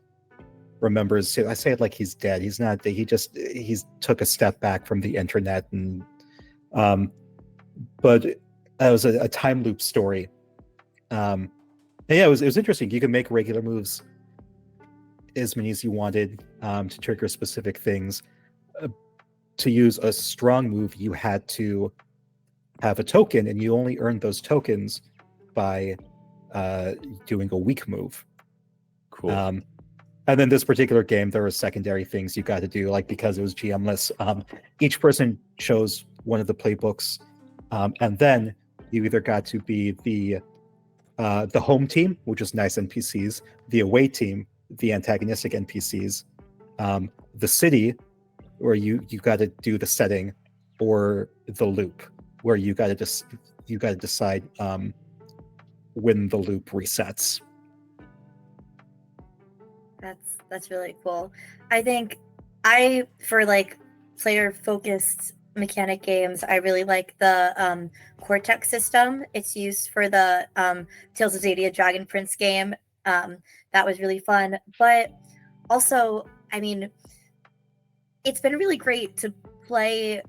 remembers. I say it like he's dead. He's not. He's took a step back from the internet, and but it was a time loop story. And yeah, it was interesting. You could make regular moves as many as you wanted to trigger specific things. To use a strong move, you had to have a token, and you only earned those tokens by doing a weak move. Cool. And then this particular game, there were secondary things you got to do, like because it was GM-less. Each person chose one of the playbooks, and then you either got to be the home team, which is nice NPCs, the away team, the antagonistic NPCs, the city, where you got to do the setting, or the loop, where you got to decide when the loop resets. That's really cool. I think for like player focused mechanic games, I really like the Cortex system. It's used for the Tales of Xadia Dragon Prince game. That was really fun. But also, I mean, it's been really great to play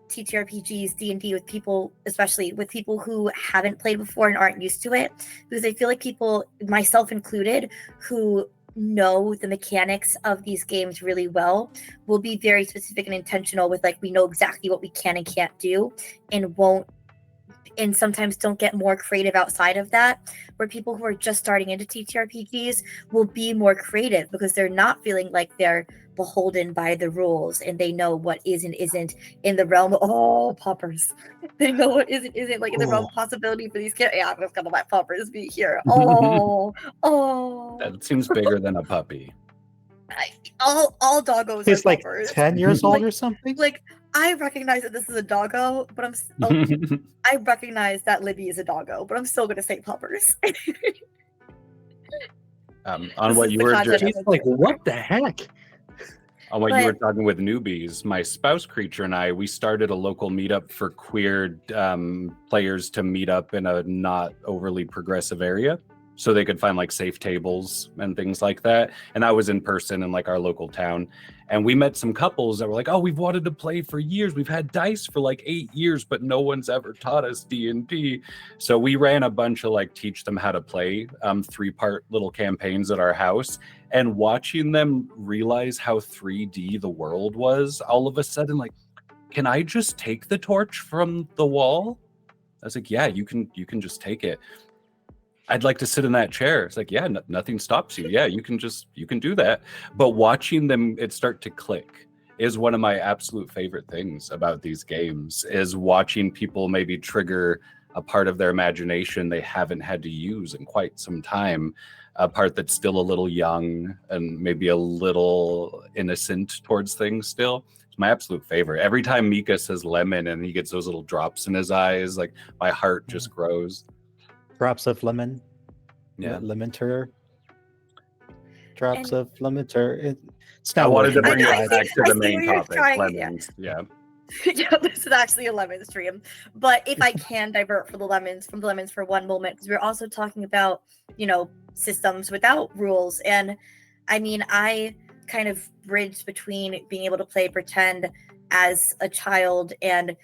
TTRPGs, D&D with people, especially with people who haven't played before and aren't used to it, because I feel like people, myself included, who know the mechanics of these games really well will be very specific and intentional with, like, we know exactly what we can and can't do, and sometimes don't get more creative outside of that, where people who are just starting into TTRPGs will be more creative because they're not feeling like they're beholden by the rules, and they know what is and isn't in the realm of poppers. They know what is and isn't like in the realm of possibility for these kids. Yeah, I'm just gonna let poppers be here. That seems bigger than a puppy. All doggos He's are like poppers. 10 years old or something. Like, I recognize that this is a doggo, but I recognize that Libby is a doggo, but I'm still gonna say puppers. On This what is you the were content just of Like, what the heck? on what you But- were talking with newbies, my spouse creature and I, we started a local meetup for queer players to meet up in a not overly progressive area, so they could find like safe tables and things like that. And that was in person in like our local town. And we met some couples that were like, "Oh, we've wanted to play for years. We've had dice for like 8 years, but no one's ever taught us D&D." So we ran a bunch of like teach them how to play 3-part little campaigns at our house. And watching them realize how 3D the world was, all of a sudden, like, can I just take the torch from the wall? I was like, yeah, you can just take it. I'd like to sit in that chair. It's like, yeah, nothing stops you. Yeah, you can do that. But watching them, it start to click is one of my absolute favorite things about these games, is watching people maybe trigger a part of their imagination they haven't had to use in quite some time, a part that's still a little young and maybe a little innocent towards things still. It's my absolute favorite. Every time Mika says lemon and he gets those little drops in his eyes, like my heart just grows. Drops of lemon. Yeah. Lementer. Drops And- of lementer. It's I not wanted to working. bring I it back to see the where main you're topic, trying, lemons. Yeah. Yeah, this is actually a lemon stream. But if I can divert from the lemons for one moment, because we're also talking about, systems without rules. And I mean, I kind of bridged between being able to play pretend as a child and,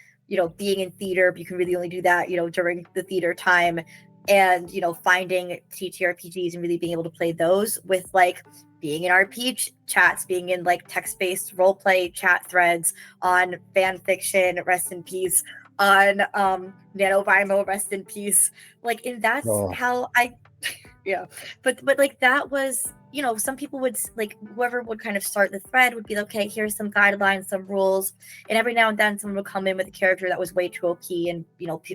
being in theater, but you can really only do that, during the theater time, and, finding TTRPGs and really being able to play those with like being in RPG chats, being in like text-based roleplay chat threads on fan fiction, rest in peace, on NaNoWriMo, rest in peace. Like, and that's how I yeah. But like that was, some people would like, whoever would kind of start the thread would be like, okay, here's some guidelines, some rules. And every now and then someone would come in with a character that was way too OP, and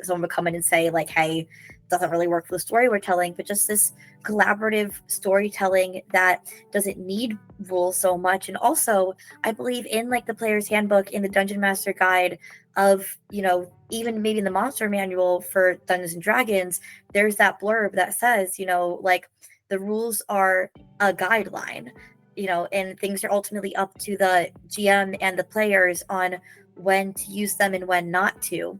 someone would come in and say like, hey, doesn't really work for the story we're telling. But just this collaborative storytelling that doesn't need rules so much. And also, I believe in like the player's handbook, in the Dungeon Master Guide of, even maybe in the monster manual for Dungeons and Dragons, there's that blurb that says, like, the rules are a guideline, and things are ultimately up to the GM and the players on when to use them and when not to.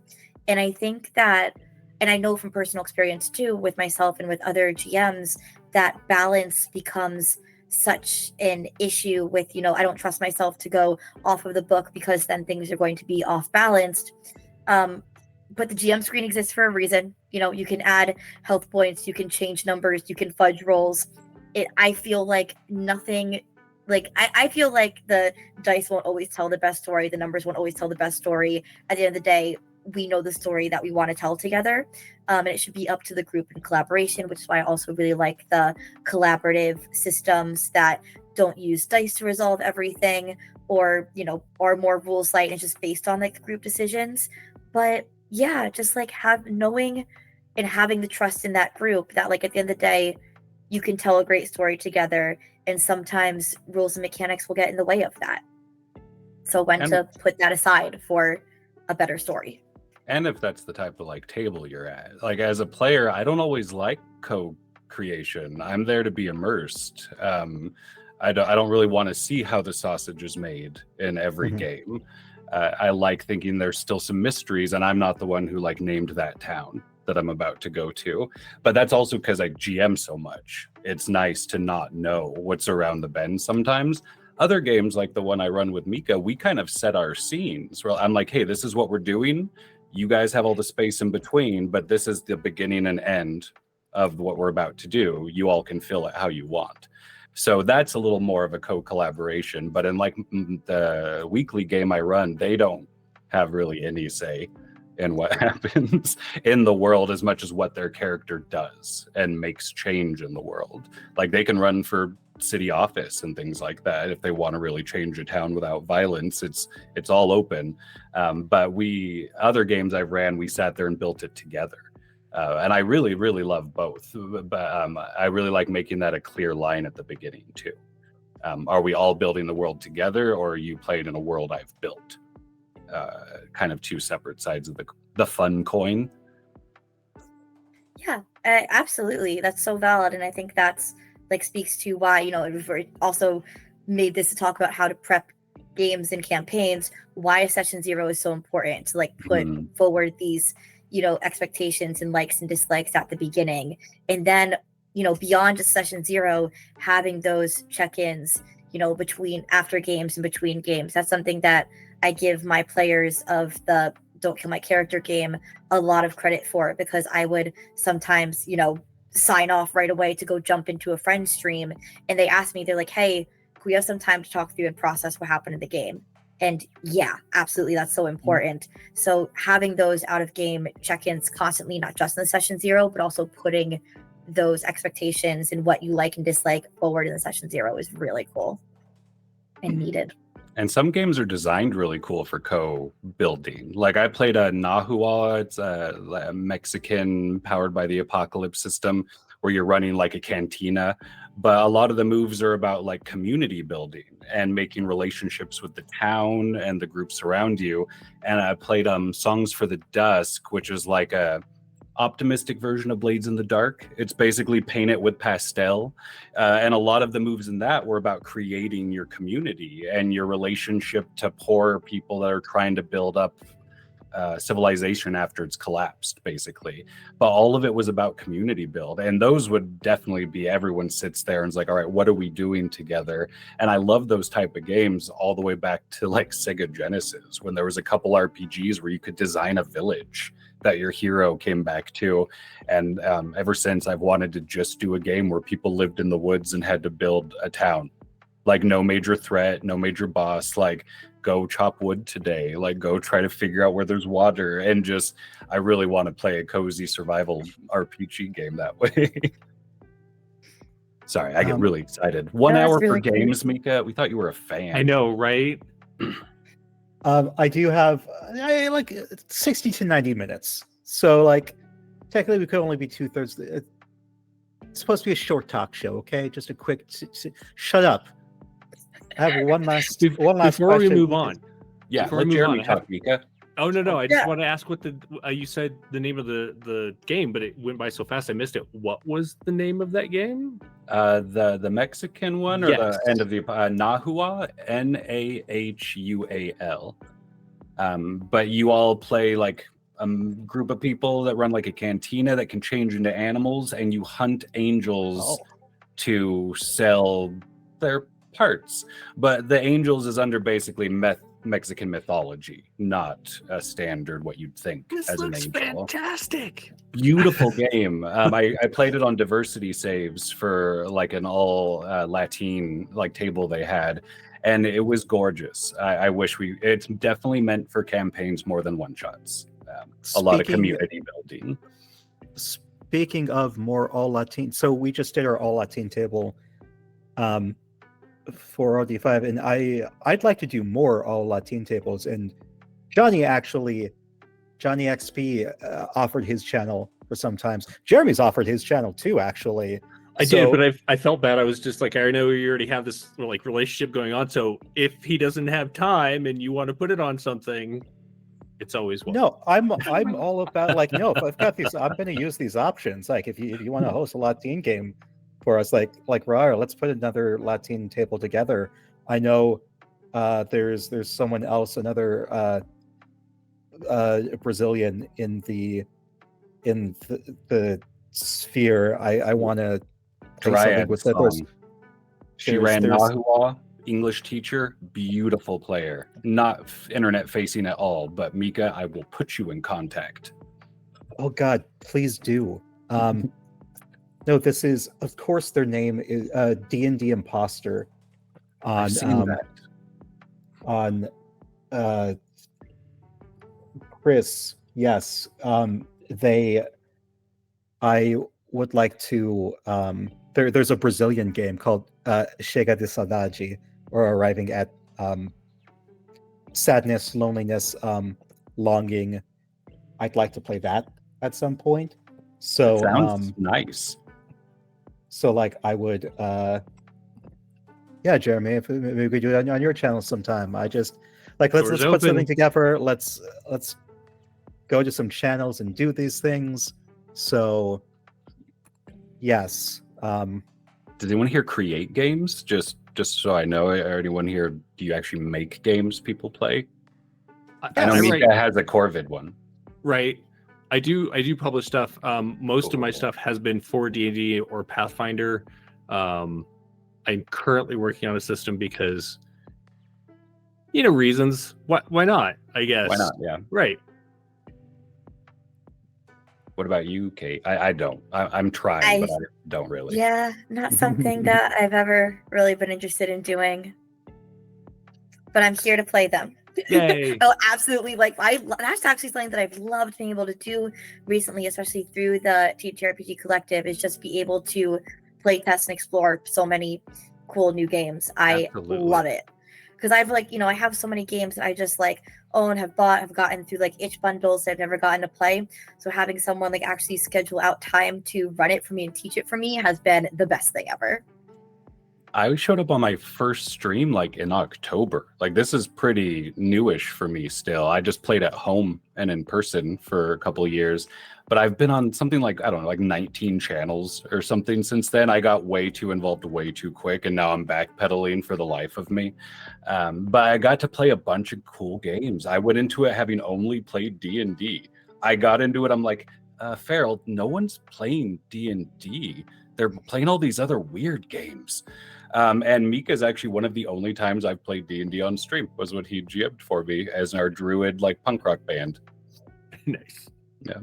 And I think that, and I know from personal experience too, with myself and with other GMs, that balance becomes such an issue with, I don't trust myself to go off of the book because then things are going to be off balanced. But the GM screen exists for a reason. You can add health points, you can change numbers, you can fudge rolls. I feel like nothing, like I feel like the dice won't always tell the best story, the numbers won't always tell the best story. At the end of the day, we know the story that we want to tell together. And it should be up to the group in collaboration, which is why I also really like the collaborative systems that don't use dice to resolve everything, or are more rules light and just based on like the group decisions. But yeah, just like knowing and having the trust in that group that like at the end of the day you can tell a great story together, and sometimes rules and mechanics will get in the way of that. So when to put that aside for a better story. And if that's the type of like table you're at, like as a player, I don't always like co-creation. I'm there to be immersed. I don't really want to see how the sausage is made in every game. I like thinking there's still some mysteries, and I'm not the one who like named that town that I'm about to go to. But that's also because I GM so much. It's nice to not know what's around the bend sometimes. Other games like the one I run with Mika, we kind of set our scenes. Well, I'm like, hey, this is what we're doing. You guys have all the space in between, but this is the beginning and end of what we're about to do. You all can fill it how you want. So that's a little more of a co-collaboration. But in like the weekly game I run, they don't have really any say in what happens in the world as much as what their character does and makes change in the world. Like they can run for city office and things like that if they want to really change a town without violence. It's all open. But other games I've ran, we sat there and built it together. And I really, really love both. But I really like making that a clear line at the beginning too. Are we all building the world together, or are you playing in a world I've built? Kind of two separate sides of the fun coin. Yeah, absolutely. That's so valid. And I think that's like speaks to why, we've also made this to talk about how to prep games and campaigns, why session 0 is so important to like put forward these expectations and likes and dislikes at the beginning, and then beyond just session 0, having those check-ins between after games and between games. That's something that I give my players of the Don't Kill My Character game a lot of credit for, because I would sometimes sign off right away to go jump into a friend's stream, and they ask me, they're like, hey, can we have some time to talk through and process what happened in the game? And yeah, absolutely, that's so important. So having those out of game check-ins constantly, not just in the session 0, but also putting those expectations and what you like and dislike forward in the session 0 is really cool and needed. And some games are designed really cool for co-building. Like I played a Nahua, it's a Mexican powered by the apocalypse system where you're running like a cantina, but a lot of the moves are about like community building and making relationships with the town and the groups around you. And I played Songs for the Dusk, which is like a optimistic version of Blades in the Dark. It's basically paint it with pastel. And a lot of the moves in that were about creating your community and your relationship to poor people that are trying to build up civilization after it's collapsed, basically. But all of it was about community build. And those would definitely be, everyone sits there and is like, all right, what are we doing together? And I love those type of games all the way back to like Sega Genesis, when there was a couple RPGs where you could design a village that your hero came back to. And ever since, I've wanted to just do a game where people lived in the woods and had to build a town. Like no major threat, no major boss, like go chop wood today, like go try to figure out where there's water, and just, I really want to play a cozy survival RPG game that way. Sorry, I get really excited. 1 hour really for games, cool. Mika, we thought you were a fan. I know, right? I do have like 60 to 90 minutes. So like technically we could only be 2/3. It's supposed to be a short talk show, okay? Just a quick shut up. I have one last before question. We move on. Yeah, before let Jeremy talk, Mika. Oh no! I just want to ask what the you said the name of the game, but it went by so fast I missed it. What was the name of that game? The Mexican one, or the end of the Nahua, Nahual. But you all play like a group of people that run like a cantina that can change into animals, and you hunt angels to sell their parts. But the angels is under basically Mexican mythology, not a standard what you'd think this as an looks angel. Fantastic. Beautiful game. I played it on diversity saves for like an all Latin like table they had, and it was gorgeous. I wish it's definitely meant for campaigns more than one shots. a lot of Speaking- community building. Speaking of more all Latin, so we just did our all Latin table for OD5, and I'd like to do more all Latin tables. And Johnny XP offered his channel for some times. Jeremy's offered his channel too, actually. I did, but I felt bad. I was just like, I know you already have this like relationship going on. So if he doesn't have time and you want to put it on something, it's always welcome. No, I'm all about like, no, if I've got these, I'm going to use these options. Like if you want to host a Latin game for us, like Rara, let's put another Latin table together. I know there's someone else, another Brazilian in the sphere. I want to play something with those. She ran Nahua, English teacher, beautiful player. Not internet facing at all, but Mika, I will put you in contact. Oh God, please do. No, this is, of course, their name is D&D Imposter I've seen that. on Chris. Yes, I would like to. There's a Brazilian game called Chega de Saudade, or arriving at sadness, loneliness, longing. I'd like to play that at some point. So That sounds nice. So like I would, yeah, Jeremy, if maybe we could do it on your channel sometime. I just like let's Doors put open. something together. Let's go to some channels and do these things. So yes. Does anyone here create games? Just so I know, or anyone here, do you actually make games people play? I know Mika has a Corvid one. Right. I do publish stuff. Most of my stuff has been for D&D or Pathfinder. I'm currently working on a system because reasons. Why not? I guess. Why not? Yeah. Right. What about you, Kate? I don't. I'm trying, but I don't really. Yeah, not something that I've ever really been interested in doing. But I'm here to play them. Yay. Oh, absolutely. Like that's actually something that I've loved being able to do recently, especially through the TTRPG collective, is just be able to play test and explore so many cool new games. I love it. Because I've I have so many games that I just own, have gotten through itch bundles that I've never gotten to play. So having someone actually schedule out time to run it for me and teach it for me has been the best thing ever. I showed up on my first stream in October. This is pretty newish for me still. I just played at home and in person for a couple of years, but I've been on something I don't know, 19 channels or something since then. I got way too involved way too quick, and now I'm backpedaling for the life of me. But I got to play a bunch of cool games. I went into it having only played D&D. I got into it, I'm like, Farrell, no one's playing D&D. They're playing all these other weird games. And Mika is actually one of the only times I've played D&D on stream, was when he GM'd for me as our druid punk rock band. Nice. Yeah.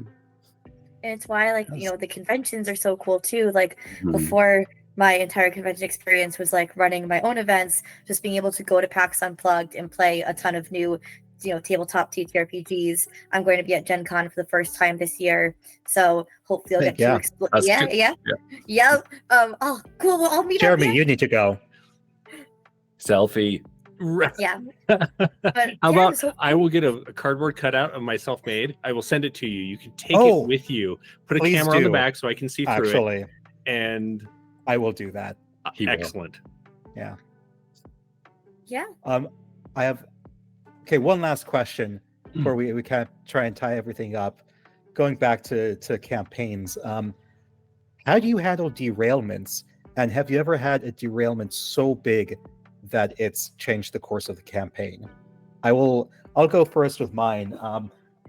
And it's why the conventions are so cool too. Mhm. Before my entire convention experience was running my own events, just being able to go to PAX Unplugged and play a ton of new tabletop TTRPGs. I'm going to be at Gen Con for the first time this year, so hopefully I'll get to explore. Yeah. Oh, cool. Well, I'll meet Jeremy, up there. you need to go. Selfie. Yeah. But How about I will get a cardboard cutout of my self-made. I will send it to you. You can take it with you. Put a camera on the back so I can see through it. And I will do that. Excellent. Yeah. Yeah. I have one last question before we kind of try and tie everything up. Going back to campaigns, how do you handle derailments? And have you ever had a derailment so big that it's changed the course of the campaign? I'll go first with mine.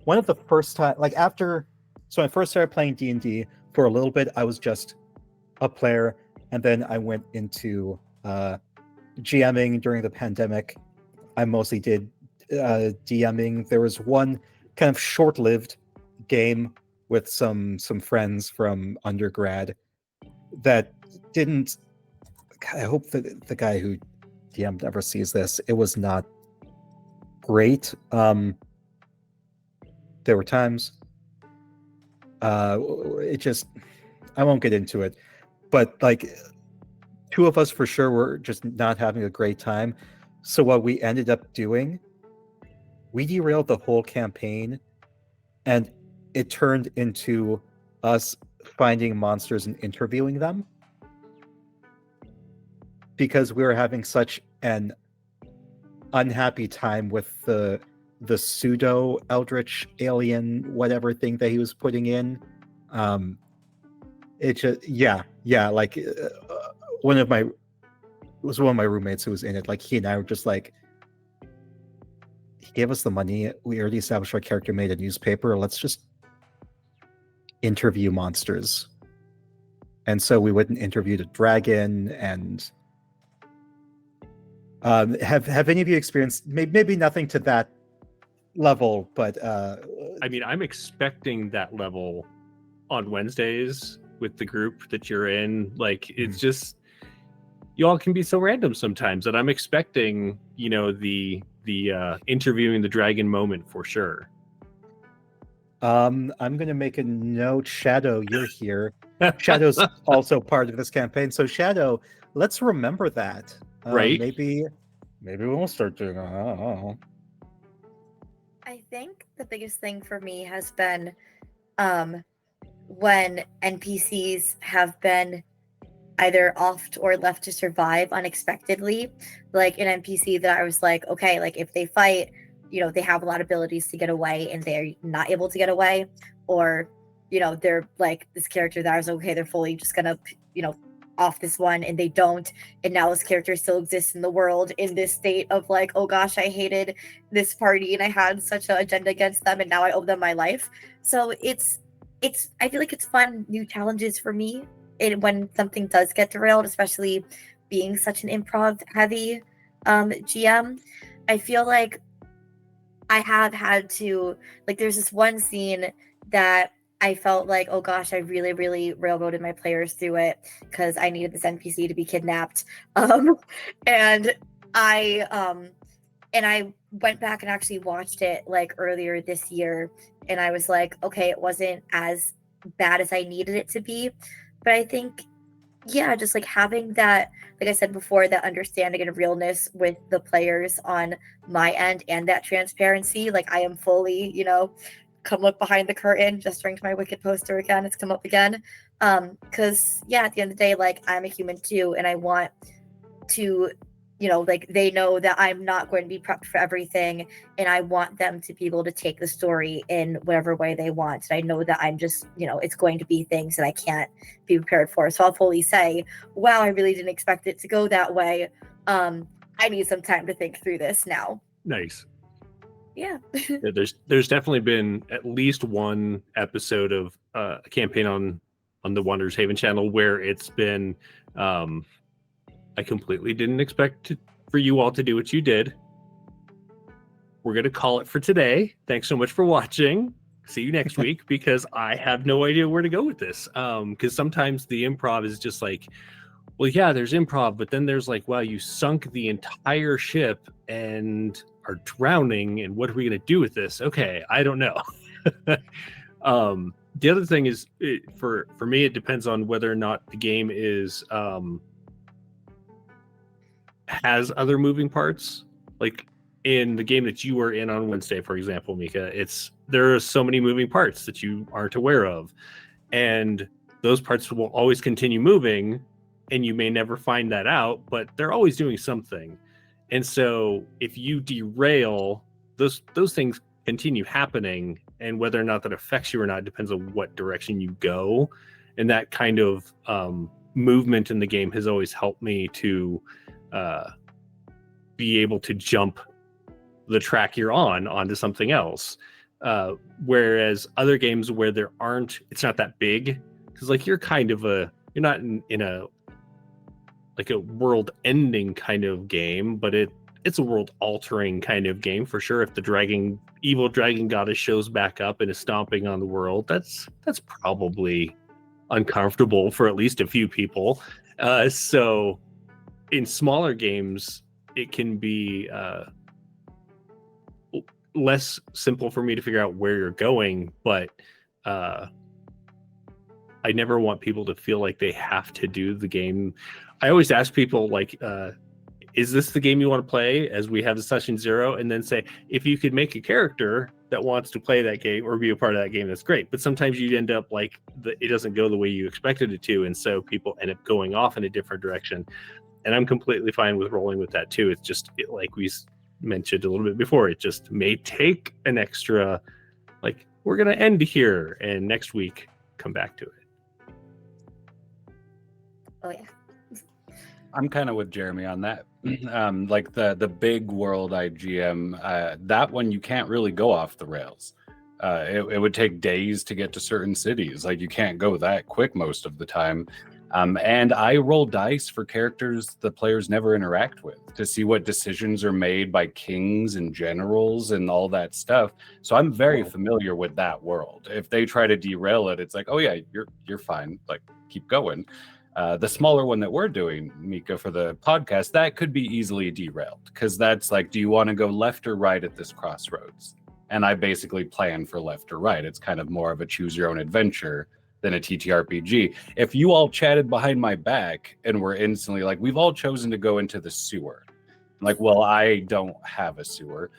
One of the first time, when I first started playing D&D, for a little bit, I was just a player, and then I went into GMing during the pandemic. I mostly did DMing. There was one kind of short-lived game with some friends from undergrad that didn't. I hope that the guy who DM'd ever sees this. It was not great. there were times. It just, I won't get into it, but like, two of us for sure were just not having a great time. So what we ended up doing, we derailed the whole campaign, and it turned into us finding monsters and interviewing them, because we were having such an unhappy time with the pseudo eldritch alien whatever thing that he was putting in. It just, like, one of my roommates who was in it, like, he and I were just like, he gave us the money, we already established our character made a newspaper, let's just interview monsters. And so we went and interviewed a dragon. And have any of you experienced, maybe nothing to that level, but I mean, I'm expecting that level on Wednesdays with the group that you're in. Like, it's just, you all can be so random sometimes that I'm expecting, the interviewing the dragon moment for sure. I'm gonna make a note. Shadow, you're here. Shadow's also part of this campaign, so Shadow, let's remember that. Right? Maybe we'll start doing. I don't know. I think the biggest thing for me has been when NPCs have been either offed or left to survive unexpectedly. Like an NPC that I was like, okay, like if they fight, they have a lot of abilities to get away and they're not able to get away. Or, they're like this character that I was okay, they're fully just gonna, off this one, and they don't. And now this character still exists in the world in this state of like, oh gosh, I hated this party and I had such an agenda against them and now I owe them my life. So it's I feel like it's fun new challenges for me when something does get derailed, especially being such an improv heavy GM. I feel like I have had to, like, there's this one scene that I felt like, oh gosh, I really, really railroaded my players through it because I needed this NPC to be kidnapped. And I went back and actually watched it like earlier this year, and I was like, okay, it wasn't as bad as I needed it to be. But I think, yeah, just like having that, like I said before, that understanding and realness with the players on my end and that transparency. Like I am fully, come look behind the curtain, gesturing to my Wicked poster again. It's come up again. Because yeah, at the end of the day, like I'm a human too, and I want to, like they know that I'm not going to be prepped for everything, and I want them to be able to take the story in whatever way they want. And I know that I'm just, it's going to be things that I can't be prepared for. So I'll fully say, wow, I really didn't expect it to go that way. I need some time to think through this now. Nice. Yeah. Yeah, there's definitely been at least one episode of a campaign on the Wanderers Haven channel where it's been I completely didn't expect for you all to do what you did. We're going to call it for today. Thanks so much for watching. See you next week, because I have no idea where to go with this. Because sometimes the improv is just like, well, yeah, there's improv, but then there's like, wow, you sunk the entire ship and are drowning, and what are we going to do with this? Okay, I don't know. The other thing is, for me, it depends on whether or not the game is has other moving parts. Like in the game that you were in on Wednesday, for example, Mika, there are so many moving parts that you aren't aware of, and those parts will always continue moving, and you may never find that out, but they're always doing something. And so if you derail, those things continue happening, and whether or not that affects you or not depends on what direction you go. And that kind of movement in the game has always helped me to be able to jump the track you're onto something else. Whereas other games where it's not that big, because like you're not in a like a world ending kind of game, but it's a world altering kind of game for sure. If the evil dragon goddess shows back up and is stomping on the world, that's probably uncomfortable for at least a few people. So in smaller games, it can be less simple for me to figure out where you're going, but I never want people to feel like they have to do the game. I always ask people, like, is this the game you want to play as we have the session 0? And then say, if you could make a character that wants to play that game or be a part of that game, that's great. But sometimes you end up like it doesn't go the way you expected it to. And so people end up going off in a different direction. And I'm completely fine with rolling with that too. It's just like we mentioned a little bit before, it just may take an extra, like, we're going to end here and next week come back to it. Oh yeah. I'm kind of with Jeremy on that. Like the big world IGM, that one you can't really go off the rails. It would take days to get to certain cities. Like, you can't go that quick most of the time. And I roll dice for characters the players never interact with to see what decisions are made by kings and generals and all that stuff. So I'm very familiar with that world. If they try to derail it, it's like, oh yeah, you're fine. Like, keep going. The smaller one that we're doing, Mika, for the podcast, that could be easily derailed, because that's like, do you want to go left or right at this crossroads? And I basically plan for left or right. It's kind of more of a choose your own adventure than a TTRPG. If you all chatted behind my back and were instantly like, we've all chosen to go into the sewer. Like, well, I don't have a sewer,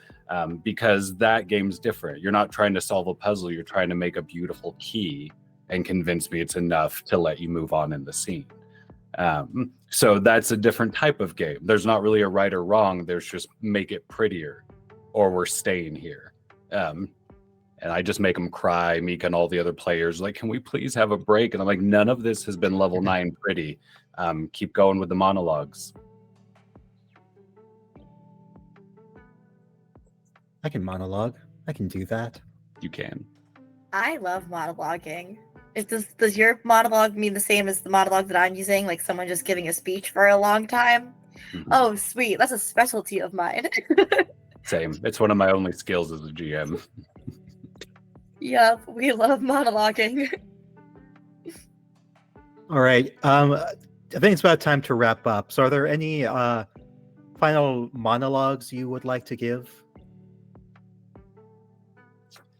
because that game's different. You're not trying to solve a puzzle. You're trying to make a beautiful key and convince me it's enough to let you move on in the scene. So that's a different type of game. There's not really a right or wrong. There's just make it prettier or we're staying here. And I just make them cry, Mika and all the other players, like, can we please have a break? And I'm like, none of this has been level 9 pretty. Keep going with the monologues. I can monologue. I can do that. You can. I love monologuing. Does your monologue mean the same as the monologue that I'm using? Like someone just giving a speech for a long time? Mhm. Oh, sweet. That's a specialty of mine. Same. It's one of my only skills as a GM. Yep, we love monologuing. All right. I think it's about time to wrap up. So are there any final monologues you would like to give?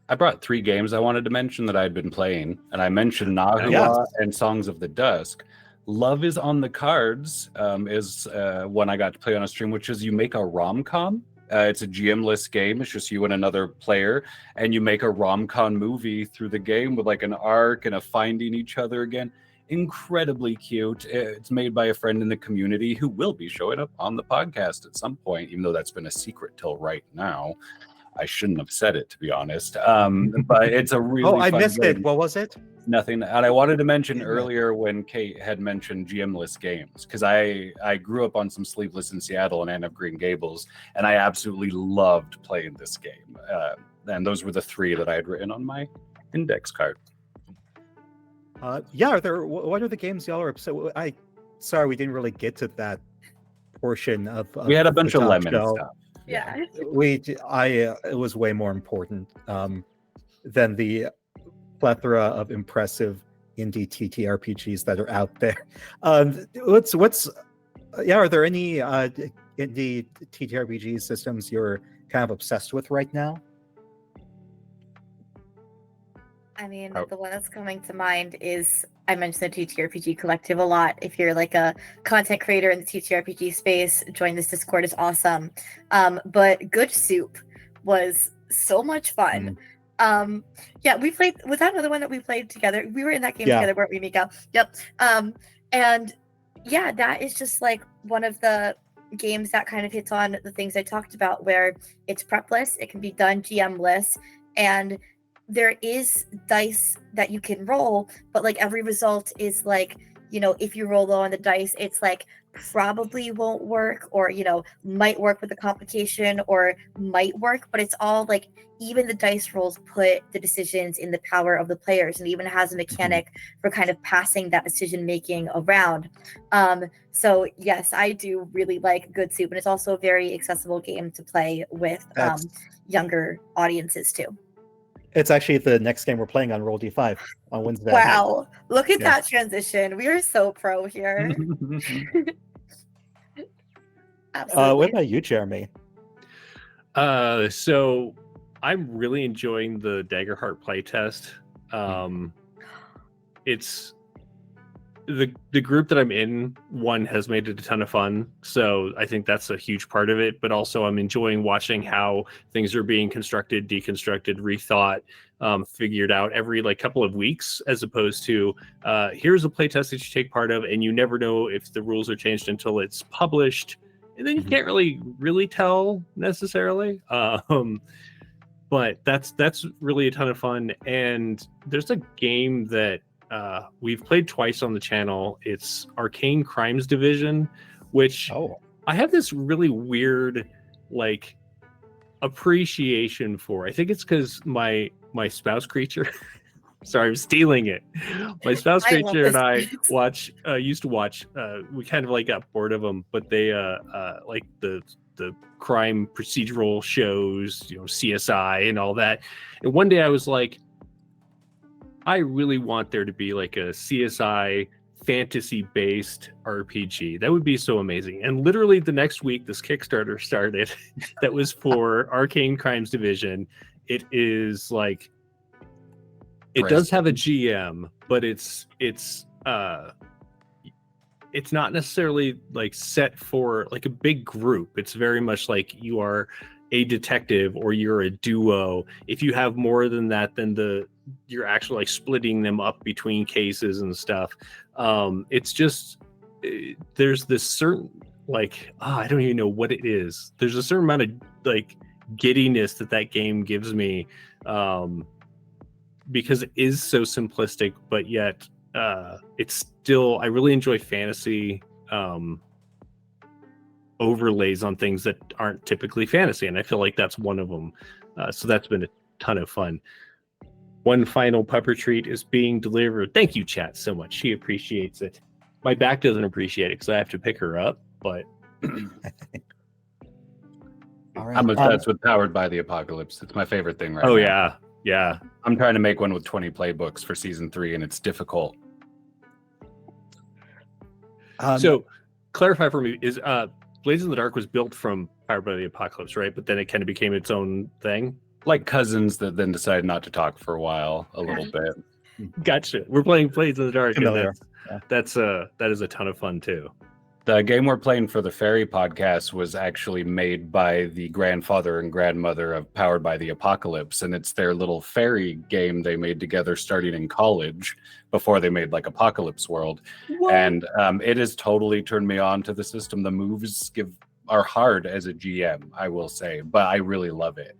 I brought 3 games I wanted to mention that I'd been playing, and I mentioned Nahua Yes. and Songs of the Dusk. Love is on the Cards is one I got to play on a stream, which is you make a rom-com. It's a GM-less game. It's just you and another player, and you make a rom-com movie through the game with like an arc and a finding each other again. Incredibly cute. It's made by a friend in the community who will be showing up on the podcast at some point, even though that's been a secret till right now. I shouldn't have said it, to be honest. But it's a really I fun missed game. it. What was it? Nothing. And I wanted to mention Yeah. earlier when Kate had mentioned GM-less games, because I grew up on some Sleepless in Seattle and Anne of Green Gables, and I absolutely loved playing this game. And those were the 3 that I had written on my index card. Yeah, what are the games y'all are upset with? Sorry, we didn't really get to that portion of We had a bunch the of talk lemon show. stuff. Yeah. It was way more important than the plethora of impressive indie TTRPGs that are out there. Are there any indie TTRPG systems you're kind of obsessed with right now? I mean, Oh. the one that's coming to mind is, I mentioned the TTRPG Collective a lot. If you're like a content creator in the TTRPG space, join this Discord, is awesome. But Good Soup was so much fun. Yeah, we played, was that another one that we played together? We were in that game Yeah. together, weren't we, Mika? Yep. And yeah, that is just like one of the games that kind of hits on the things I talked about, where it's prepless, it can be done GM-less, and there is dice that you can roll, but like every result is like, you know, if you roll low on the dice, it's like probably won't work, or, you know, might work with the complication, or might work, but it's all like, even the dice rolls put the decisions in the power of the players, and even has a mechanic for kind of passing that decision making around. So yes, I do really like Good Soup, and it's also a very accessible game to play with younger audiences too. It's actually the next game we're playing on Roll D5 on Wednesday. Wow, look at Yeah. that transition. We are so pro here. Absolutely. What about you, Jeremy? So I'm really enjoying the Daggerheart playtest. It's the group that I'm in, one, has made it a ton of fun, so I think that's a huge part of it, but also I'm enjoying watching how things are being constructed, deconstructed, rethought, figured out every like couple of weeks, as opposed to here's a playtest that you take part of and you never know if the rules are changed until it's published, and then you can't really tell necessarily. But that's really a ton of fun. And there's a game that we've played twice on the channel. It's Arcane Crimes Division, which I have this really weird like appreciation for. I think it's because my spouse creature sorry, I'm stealing it. My spouse creature and I used to watch we kind of like got bored of them, but they like the crime procedural shows, CSI and all that. And one day I was like, I really want there to be like a CSI fantasy-based RPG. That would be so amazing. And literally the next week, this Kickstarter started that was for Arcane Crimes Division. It is like, it does have a GM, but it's not necessarily like set for like a big group. It's very much like you are a detective or you're a duo. If you have more than that, then you're actually like splitting them up between cases and stuff. It's just there's this certain like I don't even know what it is. There's a certain amount of like giddiness that game gives me, because it is so simplistic, but yet it's still, I really enjoy fantasy overlays on things that aren't typically fantasy, and I feel like that's one of them. So that's been a ton of fun. One final pupper treat is being delivered. Thank you, chat, so much. She appreciates it. My back doesn't appreciate it because I have to pick her up, but all right. I'm obsessed with Powered by the Apocalypse. It's my favorite thing right now. Yeah. I'm trying to make one with 20 playbooks for season 3, and it's difficult. So clarify for me, is Blades in the Dark was built from Powered by the Apocalypse, right? But then it kind of became its own thing? Like cousins that then decided not to talk for a while, a little bit. Gotcha. We're playing Blades in the Dark, Familiar. and that is a ton of fun too. The game we're playing for the Fairy podcast was actually made by the grandfather and grandmother of Powered by the Apocalypse, and it's their little fairy game they made together starting in college before they made like Apocalypse World. What? And it has totally turned me on to the system. The moves are hard as a GM, I will say, but I really love it.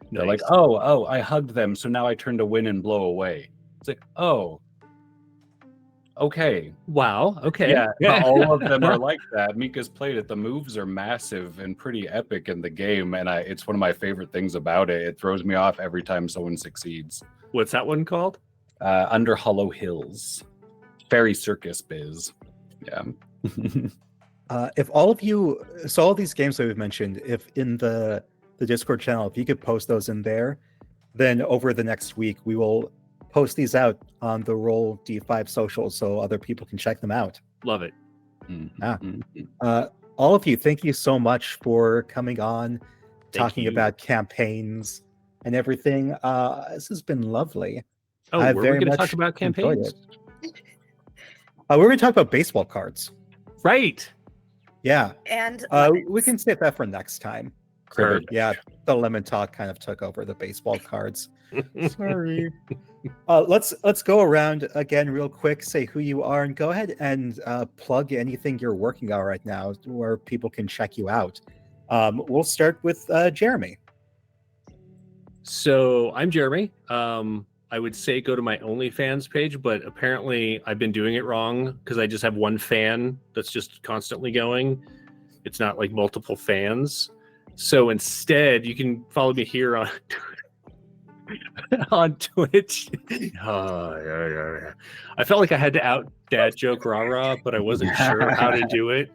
Nice. They're like, oh, I hugged them, so now I turn to win and blow away. It's like, oh, okay. Wow. Okay. Yeah. All of them are like that. Mika's played it. The moves are massive and pretty epic in the game, and it's one of my favorite things about it. It throws me off every time someone succeeds. What's that one called? Under Hollow Hills. Fairy Circus Biz. Yeah. If all of you, so all these games that we've mentioned, if in the Discord channel, if you could post those in there, then over the next week we will post these out on the Roll D5 socials so other people can check them out. Love it. All of you, thank you so much for coming on, talking about campaigns and everything. This has been lovely. Oh, we're going to talk about campaigns? We're going to talk about baseball cards. Right. Yeah. And we can save that for next time. Yeah, the lemon talk kind of took over the baseball cards. Sorry. Let's go around again real quick, say who you are, and go ahead and plug anything you're working on right now where people can check you out. We'll start with Jeremy. So I'm Jeremy. I would say go to my OnlyFans page, but apparently I've been doing it wrong because I just have one fan that's just constantly going. It's not like multiple fans. So instead, you can follow me here on on Twitch. I felt like I had to out dad joke rah-rah, but I wasn't sure how to do it.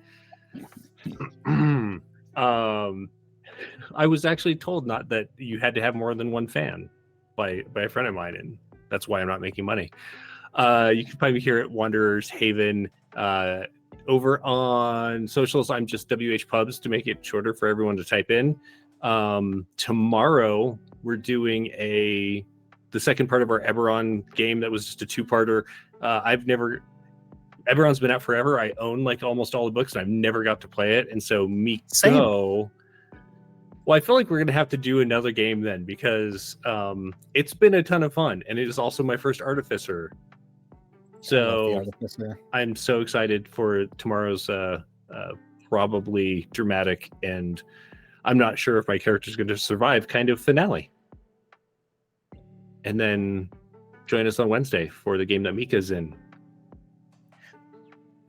I was actually told not that you had to have more than one fan by a friend of mine, and that's why I'm not making money. You can find me here at Wanderers Haven. Over on socials, I'm just WH Pubs to make it shorter for everyone to type in. Tomorrow we're doing the second part of our Eberron game that was just a two-parter. Eberron's been out forever. I own like almost all the books, and I've never got to play it. And so Miko, well, I feel like we're gonna have to do another game then, because it's been a ton of fun, and it is also my first Artificer. So I'm so excited for tomorrow's probably dramatic, and I'm not sure if my character's going to survive kind of finale. And then join us on Wednesday for the game that Mika's in.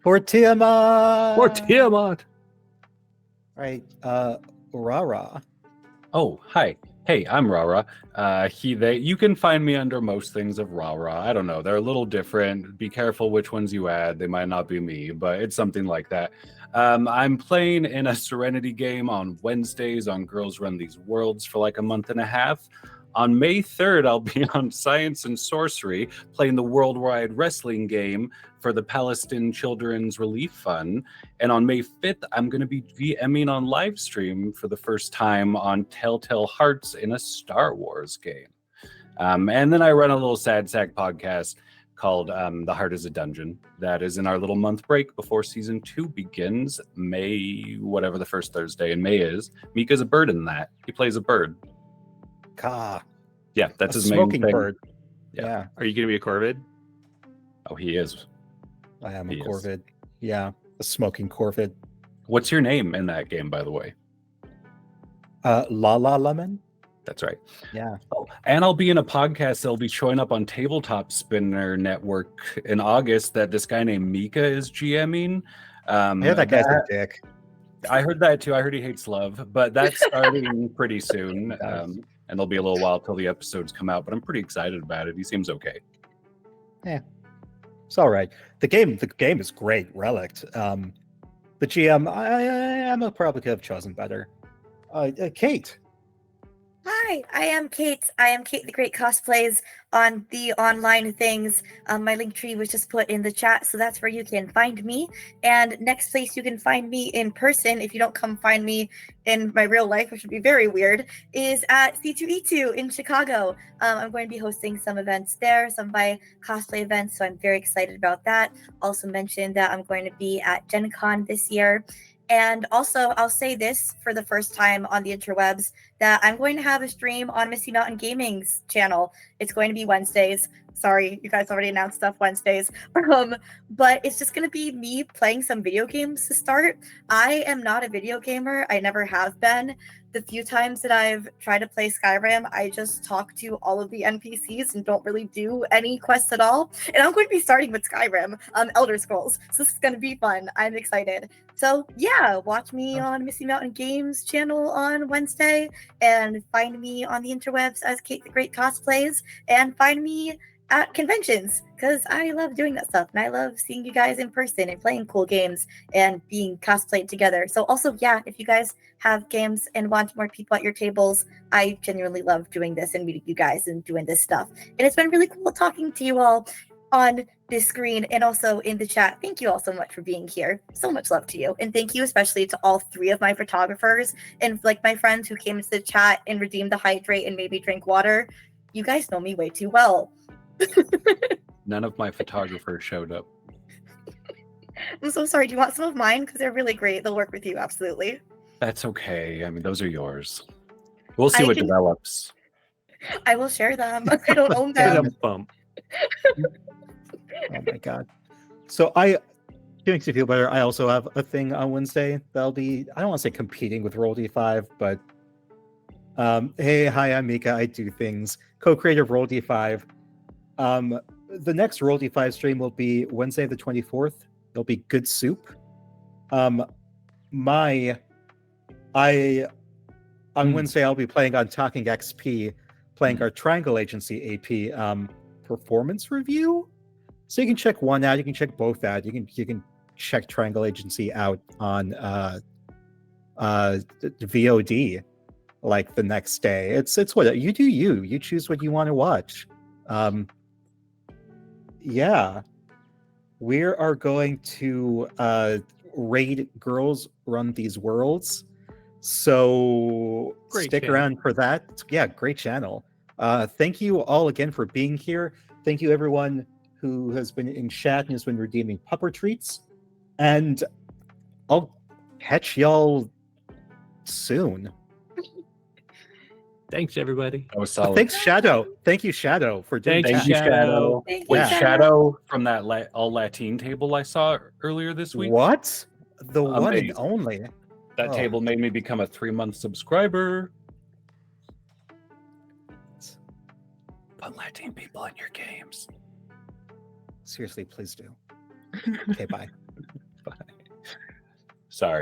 For Tiamat! For Tiamat! Right, Rara. Oh, hi. Hey, I'm Rara. He, they. You can find me under most things of Rara. I don't know. They're a little different. Be careful which ones you add. They might not be me, but it's something like that. I'm playing in a Serenity game on Wednesdays on Girls Run These Worlds for like a month and a half. On May 3rd, I'll be on Science and Sorcery playing the worldwide wrestling game for the Palestine Children's Relief Fund. And on May 5th, I'm going to be VMing on live stream for the first time on Telltale Hearts in a Star Wars game. And then I run a little sad sack podcast called The Heart is a Dungeon. That is in our little month break before season 2 begins. May, whatever the first Thursday in May is. Mika's a bird in that. He plays a bird. Yeah, that's his main smoking thing. bird. Yeah. Are you going to be a Corvid? Oh, he is. I am He a is. Corvid. Yeah, a smoking Corvid. What's your name in that game, by the way? La La Lemon. That's right. Yeah. Oh, and I'll be in a podcast that'll be showing up on Tabletop Spinner Network in August that this guy named Mika is GMing. I hear that guy's a dick. I heard that too. I heard he hates love, but that's starting pretty soon. And there'll be a little while till the episodes come out, but I'm pretty excited about it. He seems okay. It's all right. The game is great. Relict. The GM, I probably could have chosen better. Kate. Hi, I am Kate. I am Kate the Great Cosplays on the online things. My link tree was just put in the chat, so that's where you can find me. And next place you can find me in person, if you don't come find me in my real life, which would be very weird, is at C2E2 in Chicago. I'm going to be hosting some events there, some of my cosplay events, so I'm very excited about that. Also mentioned that I'm going to be at Gen Con this year. And also, I'll say this for the first time on the interwebs, that I'm going to have a stream on Misty Mountain Gaming's channel. It's going to be Wednesdays. Sorry, you guys already announced stuff Wednesdays. But it's just going to be me playing some video games to start. I am not a video gamer. I never have been. The few times that I've tried to play Skyrim, I just talk to all of the NPCs and don't really do any quests at all. And I'm going to be starting with Skyrim, Elder Scrolls. So this is going to be fun. I'm excited. So yeah, watch me on Misty Mountain Games channel on Wednesday, and find me on the interwebs as Kate the Great Cosplays, and find me at conventions, because I love doing that stuff, and I love seeing you guys in person and playing cool games and being cosplayed together. So also, yeah, if you guys have games and want more people at your tables, I genuinely love doing this and meeting you guys and doing this stuff. And it's been really cool talking to you all on this screen and also in the chat. Thank you all so much for being here. So much love to you. And thank you especially to all 3 of my photographers and like my friends who came into the chat and redeemed the hydrate and made me drink water. You guys know me way too well. None of my photographers showed up. I'm so sorry. Do you want some of mine? Because they're really great. They'll work with you. Absolutely. That's okay. I mean, those are yours. We'll see what develops. I will share them. I don't own them. Bump. Oh my god. So it makes me feel better. I also have a thing on Wednesday that'll be, I don't want to say competing with Roll D5, but hey, hi, I'm Mika. I do things. Co-creator of Roll D5. The next Roll D5 stream will be Wednesday the 24th. It'll be Good Soup. On Wednesday I'll be playing on Talking XP, playing our Triangle Agency AP performance review. So you can check one out, you can check both out. You can check Triangle Agency out on VOD like the next day. It's what you do. You choose what you want to watch. Yeah, we are going to raid Girls Run These Worlds. So Great stick channel. around for that. Yeah, great channel. Thank you all again for being here. Thank you everyone who has been in chat and has been redeeming pupper treats. And I'll catch y'all soon. Thanks, everybody. That was solid. Thanks, Shadow. Thank you, Shadow, for doing Thanks, that. Thank you, Shadow. Thank you, Wait, Yeah. Shadow from that all Latin table I saw earlier this week. What? The one and Amazing. only. That Oh. table made me become a 3-month subscriber. Put Latin people in your games. Seriously, please do. Okay, bye. Sorry.